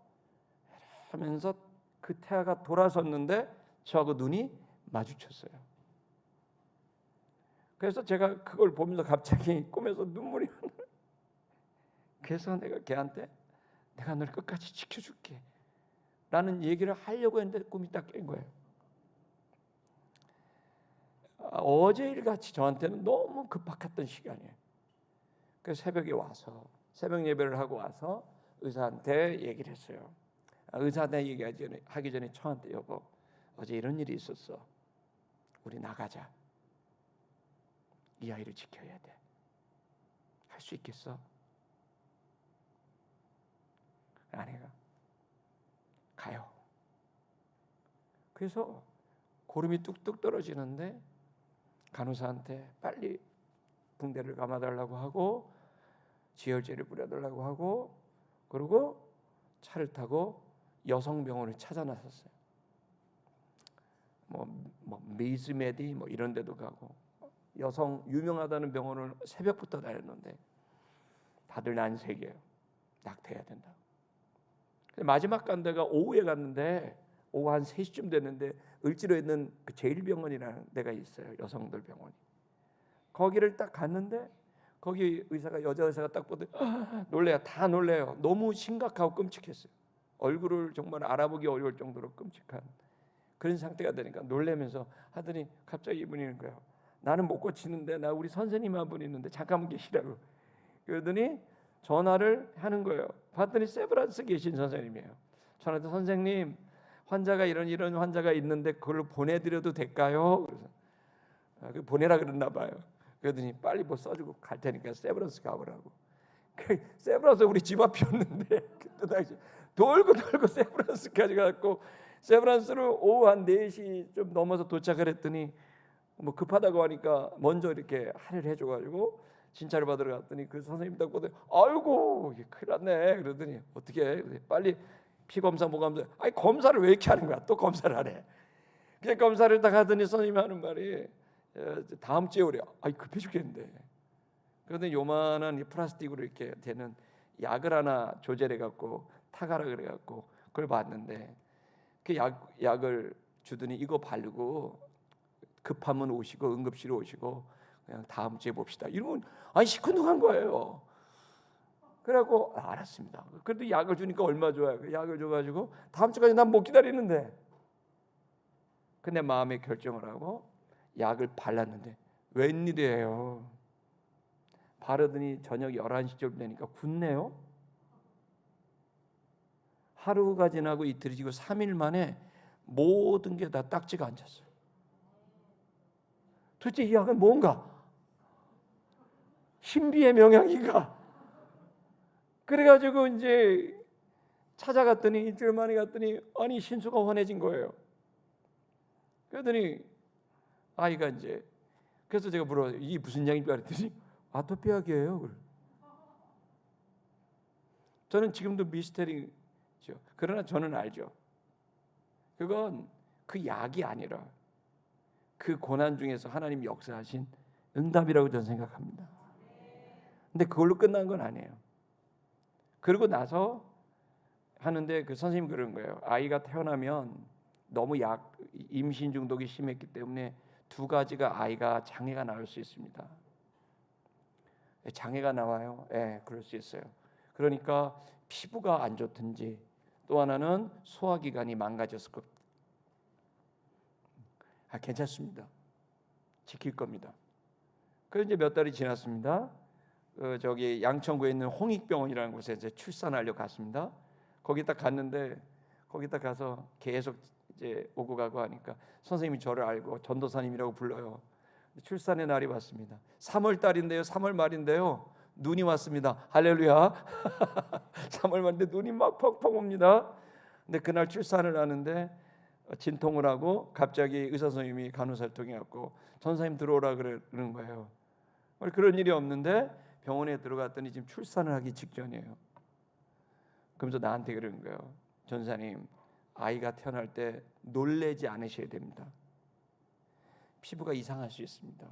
그 태아가 돌아섰는데 저하고 눈이 마주쳤어요. 그래서 제가 그걸 보면서 갑자기 꿈에서 눈물이 나요. 그래서 내가 걔한테 내가 널 끝까지 지켜줄게 라는 얘기를 하려고 했는데 꿈이 딱 깬 거예요. 어제 일같이 저한테는 너무 급박했던 시간이에요. 그래서 새벽에 와서 새벽 예배를 하고 와서 의사한테 얘기를 했어요. 의사한테 얘기하기 전에 저한테 여보 어제 이런 일이 있었어. 우리 나가자. 이 아이를 지켜야 돼. 할 수 있겠어? 아내가 가요. 그래서 고름이 뚝뚝 떨어지는데 간호사한테 빨리 붕대를 감아달라고 하고 지혈제를 뿌려달라고 하고 그리고 차를 타고 여성병원을 찾아 나섰어요. 뭐 미즈메디 뭐 이런 데도 가고 여성 유명하다는 병원을 새벽부터 다녔는데 다들 난색이에요. 낙태해야 된다. 마지막 간 데가 오후에 갔는데 오후 한 3시쯤 됐는데 을지로에 있는 그 제일병원이라는 데가 있어요. 여성들 병원이. 거기를 딱 갔는데 거기 여자 의사가 딱 보더니 놀래요. 다 놀래요. 너무 심각하고 끔찍했어요. 얼굴을 정말 알아보기 어려울 정도로 끔찍한 그런 상태가 되니까 놀래면서 하더니 갑자기 이분이 있는 거예요. 나는 못 고치는데 나 우리 선생님 한 분 있는데 잠깐만 계시라고. 그러더니 전화를 하는 거예요. 봤더니 세브란스 계신 선생님이에요. 전화해서 선생님 환자가 이런 환자가 있는데 그걸 보내드려도 될까요? 그래서 보내라 그랬나 봐요. 그러더니 빨리 뭐 써주고 갈 테니까 세브란스 가보라고. 세브란스 우리 집 앞이었는데 그때 당시 돌고 세브란스까지 갔고 세브란스를 오후 한 4시 좀 넘어서 도착을 했더니 뭐 급하다고 하니까 먼저 이렇게 할애를 해줘가지고 진찰을 받으러 갔더니 그 선생님 딱 보더니 아이고 큰일 났네. 그러더니 어떻게 해? 빨리 피 검사 뭐 검사. 아니 검사를 왜 이렇게 하는 거야? 또 검사를 하래. 그냥 검사를 딱 하더니 선생님이 하는 말이 다음 주에 오래. 아이 급해 죽겠는데. 그러더니 요만한 플라스틱으로 이렇게 되는 약을 하나 조절해 갖고 타가라 그래 갖고 그걸 봤는데 그 약을 주더니 이거 바르고 급하면 오시고 응급실에 오시고 그냥 다음 주에 봅시다. 이러면 아니 시큰둥한 거예요. 그래갖고 알았습니다. 그래도 약을 주니까 얼마 좋아요. 그 약을 줘가지고 다음 주까지 난 못 기다리는데. 근데 마음의 결정을 하고 약을 발랐는데 웬일이에요. 바르더니 저녁 11시쯤 되니까 굳네요. 하루가 지나고 이틀이 지고 3일 만에 모든 게 다 딱지가 앉았어요. 도대체 이 약은 뭔가? 신비의 명약인가? 그래가지고 이제 찾아갔더니 일주일 만에 갔더니 아니 신수가 환해진 거예요. 그러더니 아이가 이제 그래서 제가 물어봤어요. 이게 무슨 약인가 그랬더니 아토피 약이에요. 저는 지금도 미스테리죠. 그러나 저는 알죠. 그건 그 약이 아니라 그 고난 중에서 하나님이 역사하신 응답이라고 저는 생각합니다. 근데 그걸로 끝난 건 아니에요. 그러고 나서 하는데 그 선생님 그런 거예요. 아이가 태어나면 너무 임신 중독이 심했기 때문에 두 가지가 아이가 장애가 나올 수 있습니다. 장애가 나와요. 그럴 수 있어요. 그러니까 피부가 안 좋든지 또 하나는 소화기관이 망가졌을 겁니다. 괜찮습니다. 지킬 겁니다. 그래서 이제 몇 달이 지났습니다. 저기 양천구에 있는 홍익병원이라는 곳에 이제 출산하려 갔습니다. 거기 딱 갔는데 거기 딱 가서 계속 이제 오고 가고 하니까 선생님이 저를 알고 전도사님이라고 불러요. 출산의 날이 왔습니다. 3월 달인데요, 3월 말인데요, 눈이 왔습니다. 할렐루야. 3월 말인데 눈이 막 펑펑 옵니다. 근데 그날 출산을 하는데 진통을 하고 갑자기 의사 선생님이 간호사를 통해 갖고 전사님 들어오라 그러는 거예요. 그런 일이 없는데 병원에 들어갔더니 지금 출산을 하기 직전이에요. 그러면서 나한테 그러는 거예요. 전사님, 아이가 태어날 때 놀래지 않으셔야 됩니다. 피부가 이상할 수 있습니다.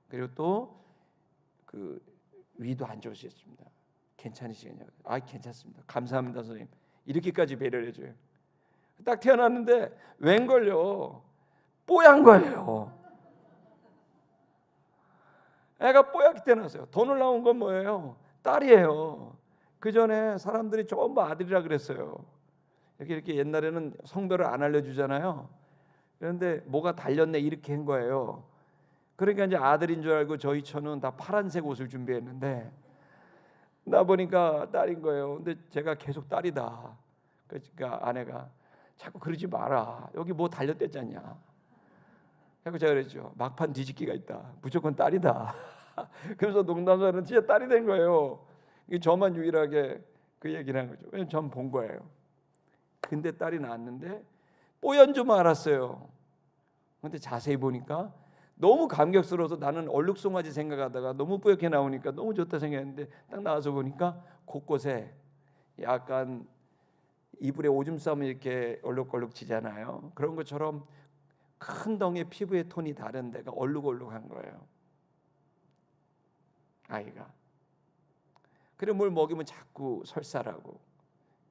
그리고 또 그 위도 안 좋을 수 있습니다. 괜찮으시겠냐고. 괜찮습니다. 감사합니다, 선생님. 이렇게까지 배려를 해줘요. 딱 태어났는데 웬걸요? 뽀얀 거예요. 애가 뽀얗게 태어났어요. 더 놀라운 건 뭐예요? 딸이에요. 그 전에 사람들이 전부 아들이라 그랬어요. 이렇게 옛날에는 성별을 안 알려주잖아요. 그런데 뭐가 달렸네 이렇게 한 거예요. 그러니까 이제 아들인 줄 알고 저희 처는 다 파란색 옷을 준비했는데 나 보니까 딸인 거예요. 근데 제가 계속 딸이다. 그러니까 아내가 자꾸 그러지 마라. 여기 뭐 달렸댔잖냐. 그래서 제가 그랬죠. 막판 뒤집기가 있다. 무조건 딸이다. 그래서 농담하는 진짜 딸이 된 거예요. 저만 유일하게 그 얘기를 한 거죠. 왜냐면 전 본 거예요. 근데 딸이 낳았는데 뽀얀 줄 알았어요. 근데 자세히 보니까 너무 감격스러워서 나는 얼룩송아지 생각하다가 너무 뿌옇게 나오니까 너무 좋다 생각했는데 딱 나와서 보니까 곳곳에 약간 이불에 오줌 싸면 이렇게 얼룩얼룩 지잖아요. 그런 것처럼 큰 덩이 피부의 톤이 다른 데가 얼룩얼룩한 거예요. 아이가. 그리고 뭘 먹이면 자꾸 설사라고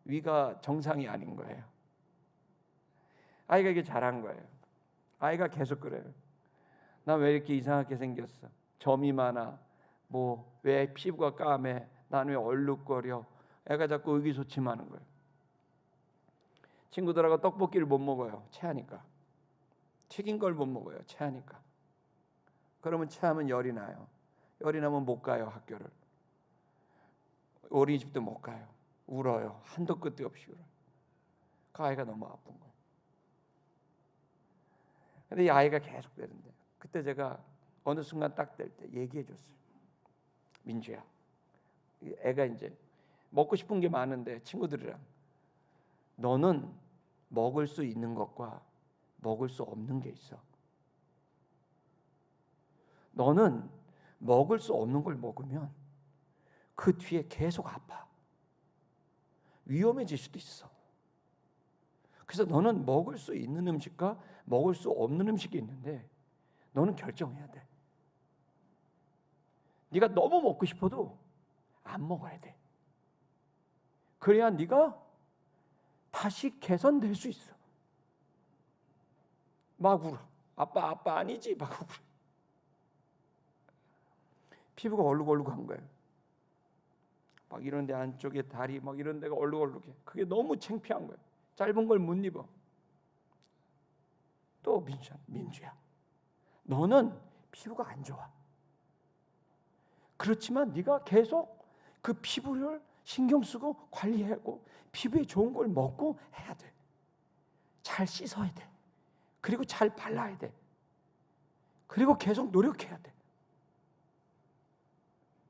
위가 정상이 아닌 거예요. 아이가 이게 잘한 거예요. 아이가 계속 그래요. 나 왜 이렇게 이상하게 생겼어? 점이 많아. 뭐 왜 피부가 까매? 난 왜 얼룩거려? 애가 자꾸 의기소침하는 거예요. 친구들하고 떡볶이를 못 먹어요. 체하니까. 튀긴 걸 못 먹어요. 체하니까. 그러면 체하면 열이 나요. 열이 나면 못 가요, 학교를. 어린이집도 못 가요. 울어요. 한도 끝도 없이 울어요. 그 아이가 너무 아픈 거예요. 근데 이 아이가 계속 되는데 그때 제가 어느 순간 딱 될 때 얘기해 줬어요. 민주야, 애가 이제 먹고 싶은 게 많은데 친구들이랑 너는 먹을 수 있는 것과 먹을 수 없는 게 있어. 너는 먹을 수 없는 걸 먹으면 그 뒤에 계속 아파. 위험해질 수도 있어. 그래서 너는 먹을 수 있는 음식과 먹을 수 없는 음식이 있는데 너는 결정해야 돼. 네가 너무 먹고 싶어도 안 먹어야 돼. 그래야 네가 다시 개선될 수 있어. 막 울어. 아빠 아니지? 막 울어. 피부가 얼룩얼룩한 거예요. 막 이런 데 안쪽에 다리 막 이런 데가 얼룩얼룩해. 그게 너무 창피한 거예요. 짧은 걸 못 입어. 또 민주야. 너는 피부가 안 좋아. 그렇지만 네가 계속 그 피부를 신경 쓰고 관리하고 피부에 좋은 걸 먹고 해야 돼. 잘 씻어야 돼. 그리고 잘 발라야 돼. 그리고 계속 노력해야 돼.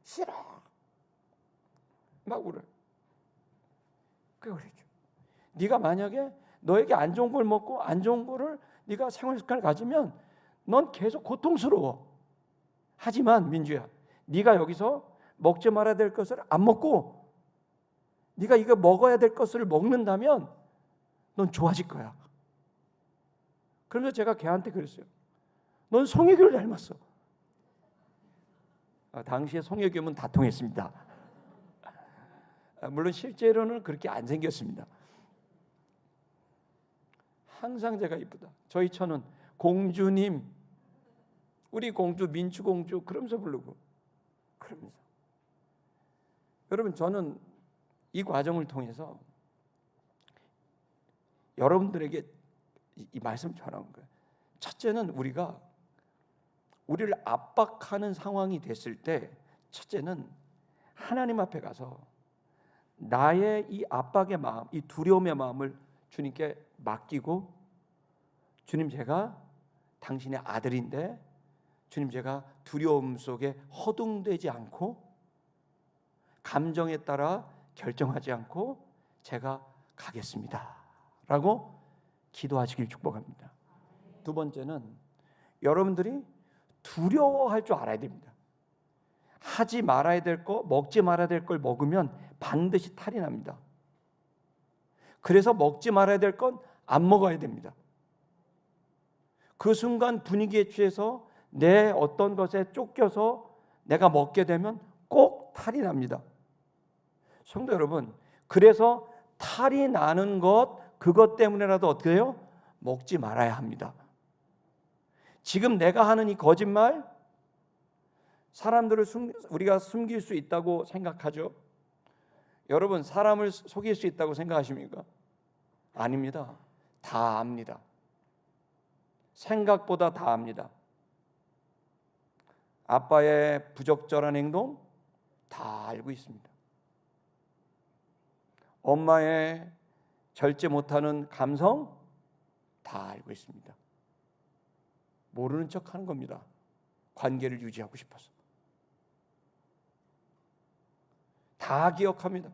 싫어. 막 울어요. 그러죠. 네가 만약에 너에게 안 좋은 걸 먹고 안 좋은 거를 네가 생활 습관을 가지면 넌 계속 고통스러워. 하지만 민주야, 네가 여기서 먹지 말아야 될 것을 안 먹고 네가 이거 먹어야 될 것을 먹는다면 넌 좋아질 거야. 그러면서 제가 걔한테 그랬어요. 넌 송혜교를 닮았어. 당시에 송혜교면 다 통했습니다. 물론 실제로는 그렇게 안 생겼습니다. 항상 제가 이쁘다. 저희 처는 공주님, 우리 공주 민주 공주 그러면서 부르고 그러면서. 여러분, 저는 이 과정을 통해서 여러분들에게 이 말씀 전하는 거예요. 첫째는 우리를 압박하는 상황이 됐을 때, 첫째는 하나님 앞에 가서 나의 이 압박의 마음, 이 두려움의 마음을 주님께 맡기고, 주님, 제가 당신의 아들인데 주님, 제가 두려움 속에 허둥대지 않고 감정에 따라 결정하지 않고 제가 가겠습니다 라고 기도하시길 축복합니다. 두 번째는 여러분들이 두려워할 줄 알아야 됩니다. 하지 말아야 될 거, 먹지 말아야 될 걸 먹으면 반드시 탈이 납니다. 그래서 먹지 말아야 될 건 안 먹어야 됩니다. 그 순간 분위기에 취해서 내 어떤 것에 쫓겨서 내가 먹게 되면 꼭 탈이 납니다. 성도 여러분, 그래서 탈이 나는 것, 그것 때문에라도 어떻게 해요? 먹지 말아야 합니다. 지금 내가 하는 이 거짓말, 사람들을 우리가 숨길 수 있다고 생각하죠? 여러분, 사람을 속일 수 있다고 생각하십니까? 아닙니다. 다 압니다. 생각보다 다 압니다. 아빠의 부적절한 행동 다 알고 있습니다. 엄마의 절제 못하는 감성 다 알고 있습니다. 모르는 척하는 겁니다. 관계를 유지하고 싶어서. 다 기억합니다.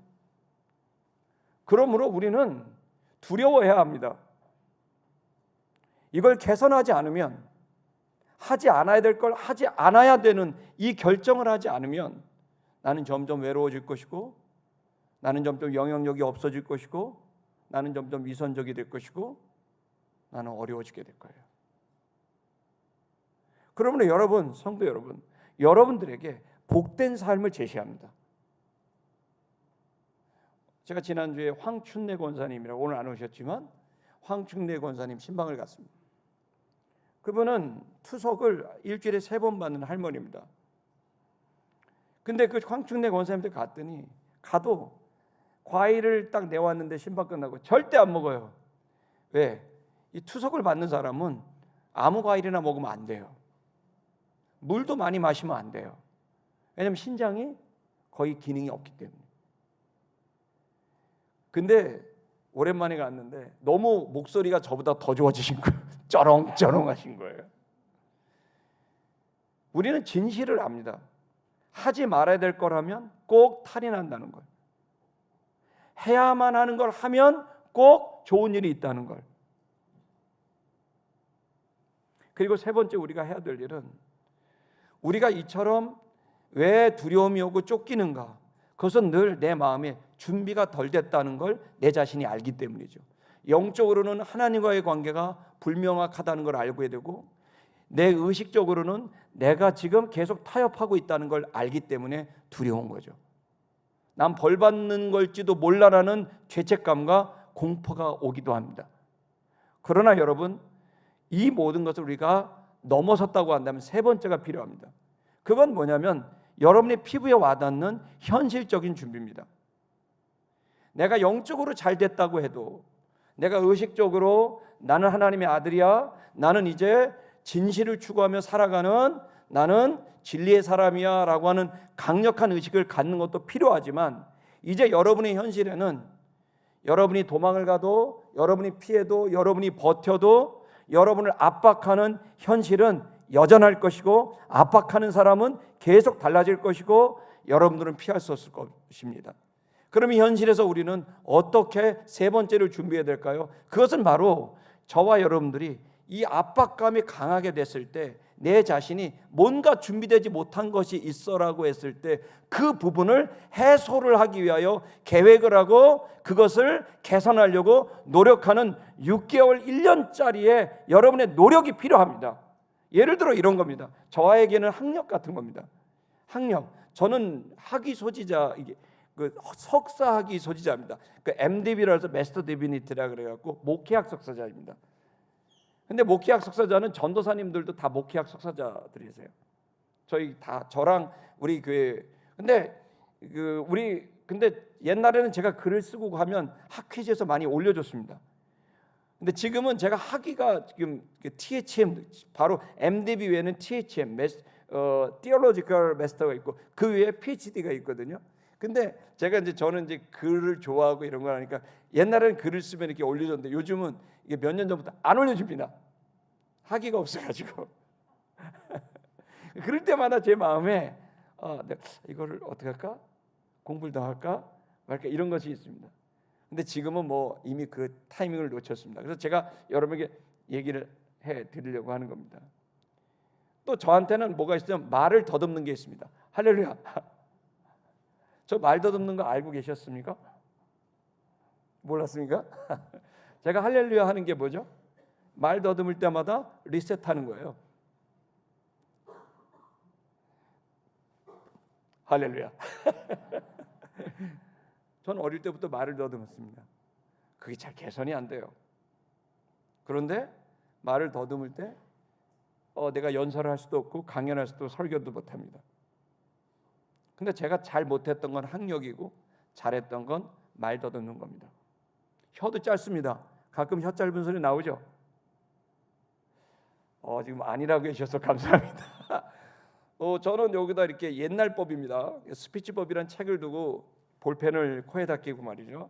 그러므로 우리는 두려워해야 합니다. 이걸 개선하지 않으면, 하지 않아야 될 걸 하지 않아야 되는 이 결정을 하지 않으면 나는 점점 외로워질 것이고, 나는 점점 영향력이 없어질 것이고, 나는 점점 위선적이 될 것이고, 나는 어려워지게 될 거예요. 그러므로 여러분, 성도 여러분, 여러분들에게 복된 삶을 제시합니다. 제가 지난주에 황춘래 권사님이라고, 오늘 안 오셨지만 황춘래 권사님 신방을 갔습니다. 그분은 투석을 일주일에 3번 받는 할머니입니다. 근데 그 황춘래 권사님한테 갔더니, 가도 과일을 딱 내왔는데 신방 끝나고 절대 안 먹어요. 왜? 이 투석을 받는 사람은 아무 과일이나 먹으면 안 돼요. 물도 많이 마시면 안 돼요. 왜냐하면 신장이 거의 기능이 없기 때문에. 근데 오랜만에 갔는데 너무 목소리가 저보다 더 좋아지신 거예요. 쩌렁쩌렁하신 거예요. 우리는 진실을 압니다. 하지 말아야 될 거라면 꼭 탈이 난다는 걸. 해야만 하는 걸 하면 꼭 좋은 일이 있다는 걸. 그리고 세 번째 우리가 해야 될 일은, 우리가 이처럼 왜 두려움이 오고 쫓기는가? 그것은 늘 내 마음에 준비가 덜 됐다는 걸 내 자신이 알기 때문이죠. 영적으로는 하나님과의 관계가 불명확하다는 걸 알게 되고, 내 의식적으로는 내가 지금 계속 타협하고 있다는 걸 알기 때문에 두려운 거죠. 난 벌 받는 걸지도 몰라라는 죄책감과 공포가 오기도 합니다. 그러나 여러분, 이 모든 것을 우리가 넘어섰다고 한다면 세 번째가 필요합니다. 그건 뭐냐면 여러분의 피부에 와닿는 현실적인 준비입니다. 내가 영적으로 잘 됐다고 해도, 내가 의식적으로 나는 하나님의 아들이야, 나는 이제 진실을 추구하며 살아가는, 나는 진리의 사람이야 라고 하는 강력한 의식을 갖는 것도 필요하지만, 이제 여러분의 현실에는 여러분이 도망을 가도, 여러분이 피해도, 여러분이 버텨도 여러분을 압박하는 현실은 여전할 것이고, 압박하는 사람은 계속 달라질 것이고, 여러분들은 피할 수 없을 것입니다. 그럼 이 현실에서 우리는 어떻게 세 번째를 준비해야 될까요? 그것은 바로 저와 여러분들이 이 압박감이 강하게 됐을 때, 내 자신이 뭔가 준비되지 못한 것이 있어라고 했을 때 그 부분을 해소를 하기 위하여 계획을 하고 그것을 개선하려고 노력하는 6개월, 1년짜리의 여러분의 노력이 필요합니다. 예를 들어 이런 겁니다. 저에게는 학력 같은 겁니다. 학력. 저는 학위 소지자, 그 석사학위 소지자입니다. 그 MDB라 해서 마스터 디비니티라 그래갖고 목회학 석사자입니다. 근데 목회학 석사자는 전도사님들도 다 목회학 석사자들이세요. 저희 다 저랑 우리 교회. 근데 근데 옛날에는 제가 글을 쓰고 가면 학퀴즈에서 많이 올려줬습니다. 근데 지금은 제가 학위가 지금 THM, 바로 MDB 외에는 THM, Theological Master가 있고 그 외에 PhD가 있거든요. 근데 제가 저는 이제 글을 좋아하고 이런 거 하니까 옛날에는 글을 쓰면 이렇게 올려줬는데 요즘은 이게 몇 년 전부터 안 올려줍니다. 학위가 없어가지고. 그럴 때마다 제 마음에 내가 이거를 어떻게 할까? 공부를 더 할까? 말까? 이런 것이 있습니다. 근데 지금은 뭐 이미 그 타이밍을 놓쳤습니다. 그래서 제가 여러분에게 얘기를 해드리려고 하는 겁니다. 또 저한테는 뭐가 있으면 말을 더듬는 게 있습니다. 할렐루야. 저 말 더듬는 거 알고 계셨습니까? 몰랐습니까? 제가 할렐루야 하는 게 뭐죠? 말 더듬을 때마다 리셋하는 거예요. 할렐루야. 전 어릴 때부터 말을 더듬었습니다. 그게 잘 개선이 안 돼요. 그런데 말을 더듬을 때 내가 연설을 할 수도 없고 강연할 수도 설교도 못합니다. 근데 제가 잘 못했던 건 학력이고 잘했던 건 말 더듬는 겁니다. 혀도 짧습니다. 가끔 혀 짧은 소리 나오죠? 지금 아니라고 계셔서 감사합니다. 저는 여기다 이렇게 옛날 법입니다. 스피치법이란 책을 두고 볼펜을 코에다 끼고 말이죠.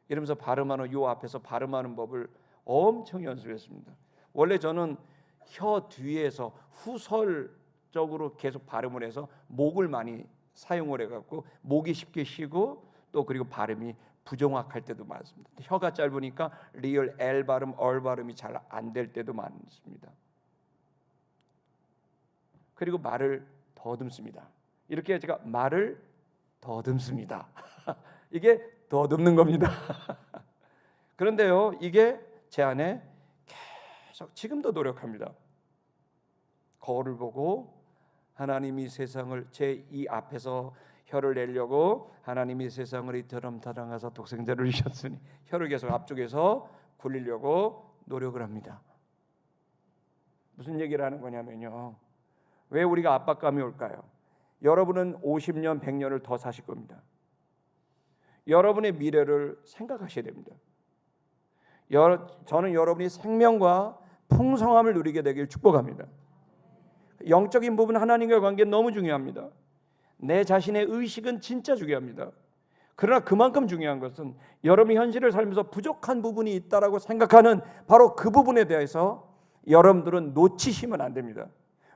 이러면서 발음하는 요 앞에서 발음하는 법을 엄청 연습했습니다. 원래 저는 혀 뒤에서 후설적으로 계속 발음을 해서 목을 많이 사용을 해갖고 목이 쉽게 쉬고 또 그리고 발음이 부정확할 때도 많습니다. 혀가 짧으니까 리얼 L 발음, 얼 발음이 잘 안 될 때도 많습니다. 그리고 말을 더듬습니다. 이렇게 제가 말을 더듬습니다. 이게 더듬는 겁니다. 그런데요, 이게 제 안에 계속 지금도 노력합니다. 거울을 보고 하나님이 세상을 제 이 앞에서 혀를 내려고 하나님이 세상을 이처럼 사랑하사 독생자를 주셨으니 혀를 계속 앞쪽에서 굴리려고 노력을 합니다. 무슨 얘기를 하는 거냐면요, 왜 우리가 압박감이 올까요? 여러분은 50년, 100년을 더 사실 겁니다. 여러분의 미래를 생각하셔야 됩니다. 저는 여러분이 생명과 풍성함을 누리게 되길 축복합니다. 영적인 부분 하나님과의 관계 너무 중요합니다. 내 자신의 의식은 진짜 중요합니다. 그러나 그만큼 중요한 것은 여러분이 현실을 살면서 부족한 부분이 있다라고 생각하는 바로 그 부분에 대해서 여러분들은 놓치시면 안 됩니다.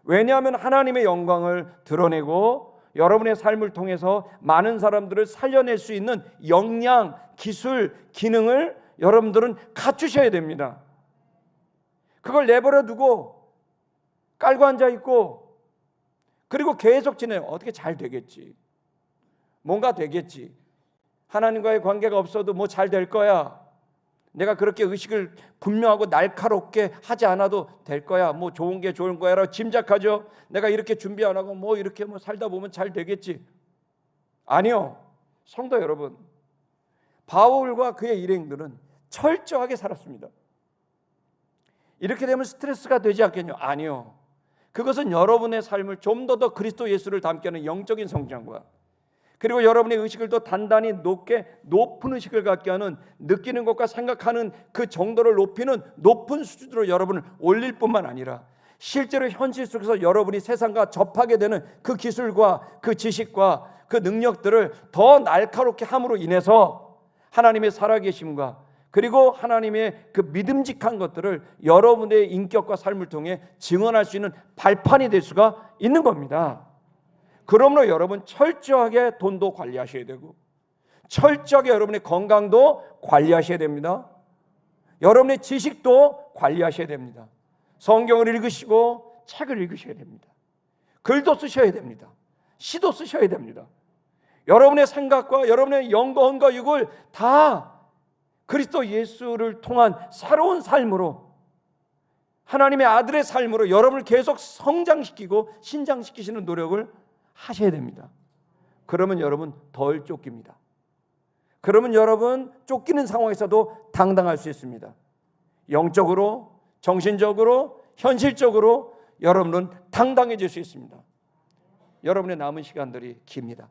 왜냐하면 하나님의 영광을 드러내고 여러분의 삶을 통해서 많은 사람들을 살려낼 수 있는 역량, 기술, 기능을 여러분들은 갖추셔야 됩니다. 그걸 내버려 두고 깔고 앉아 있고 그리고 계속 지내요. 어떻게 잘 되겠지, 뭔가 되겠지, 하나님과의 관계가 없어도 뭐 잘 될 거야, 내가 그렇게 의식을 분명하고 날카롭게 하지 않아도 될 거야, 뭐 좋은 게 좋은 거야라고 짐작하죠. 내가 이렇게 준비 안 하고 뭐 이렇게 살다 보면 잘 되겠지. 아니요, 성도 여러분, 바울과 그의 일행들은 철저하게 살았습니다. 이렇게 되면 스트레스가 되지 않겠냐? 아니요. 그것은 여러분의 삶을 좀 더 그리스도 예수를 닮게 하는 영적인 성장과 그리고 여러분의 의식을 더 단단히 높은 의식을 갖게 하는, 느끼는 것과 생각하는 그 정도를 높이는 높은 수준으로 여러분을 올릴 뿐만 아니라 실제로 현실 속에서 여러분이 세상과 접하게 되는 그 기술과 그 지식과 그 능력들을 더 날카롭게 함으로 인해서 하나님의 살아계심과 그리고 하나님의 그 믿음직한 것들을 여러분의 인격과 삶을 통해 증언할 수 있는 발판이 될 수가 있는 겁니다. 그러므로 여러분 철저하게 돈도 관리하셔야 되고 철저하게 여러분의 건강도 관리하셔야 됩니다. 여러분의 지식도 관리하셔야 됩니다. 성경을 읽으시고 책을 읽으셔야 됩니다. 글도 쓰셔야 됩니다. 시도 쓰셔야 됩니다. 여러분의 생각과 여러분의 영혼과 육을 다 그리스도 예수를 통한 새로운 삶으로, 하나님의 아들의 삶으로 여러분을 계속 성장시키고 신장시키시는 노력을 하셔야 됩니다. 그러면 여러분 덜 쫓깁니다. 그러면 여러분 쫓기는 상황에서도 당당할 수 있습니다. 영적으로, 정신적으로, 현실적으로 여러분은 당당해질 수 있습니다. 여러분의 남은 시간들이 깁니다.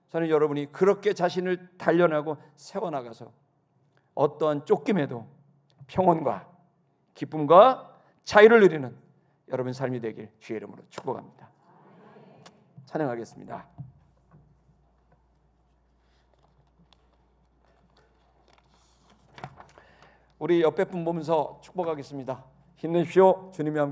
저는 여러분이 그렇게 자신을 단련하고 세워나가서 어떠한 쫓김에도 평온과 기쁨과 자유를 누리는 여러분 삶이 되길 주의 이름으로 축복합니다. 찬양하겠습니다. 우리 옆에 분 보면서 축복하겠습니다. 힘내십시오. 주님이 함께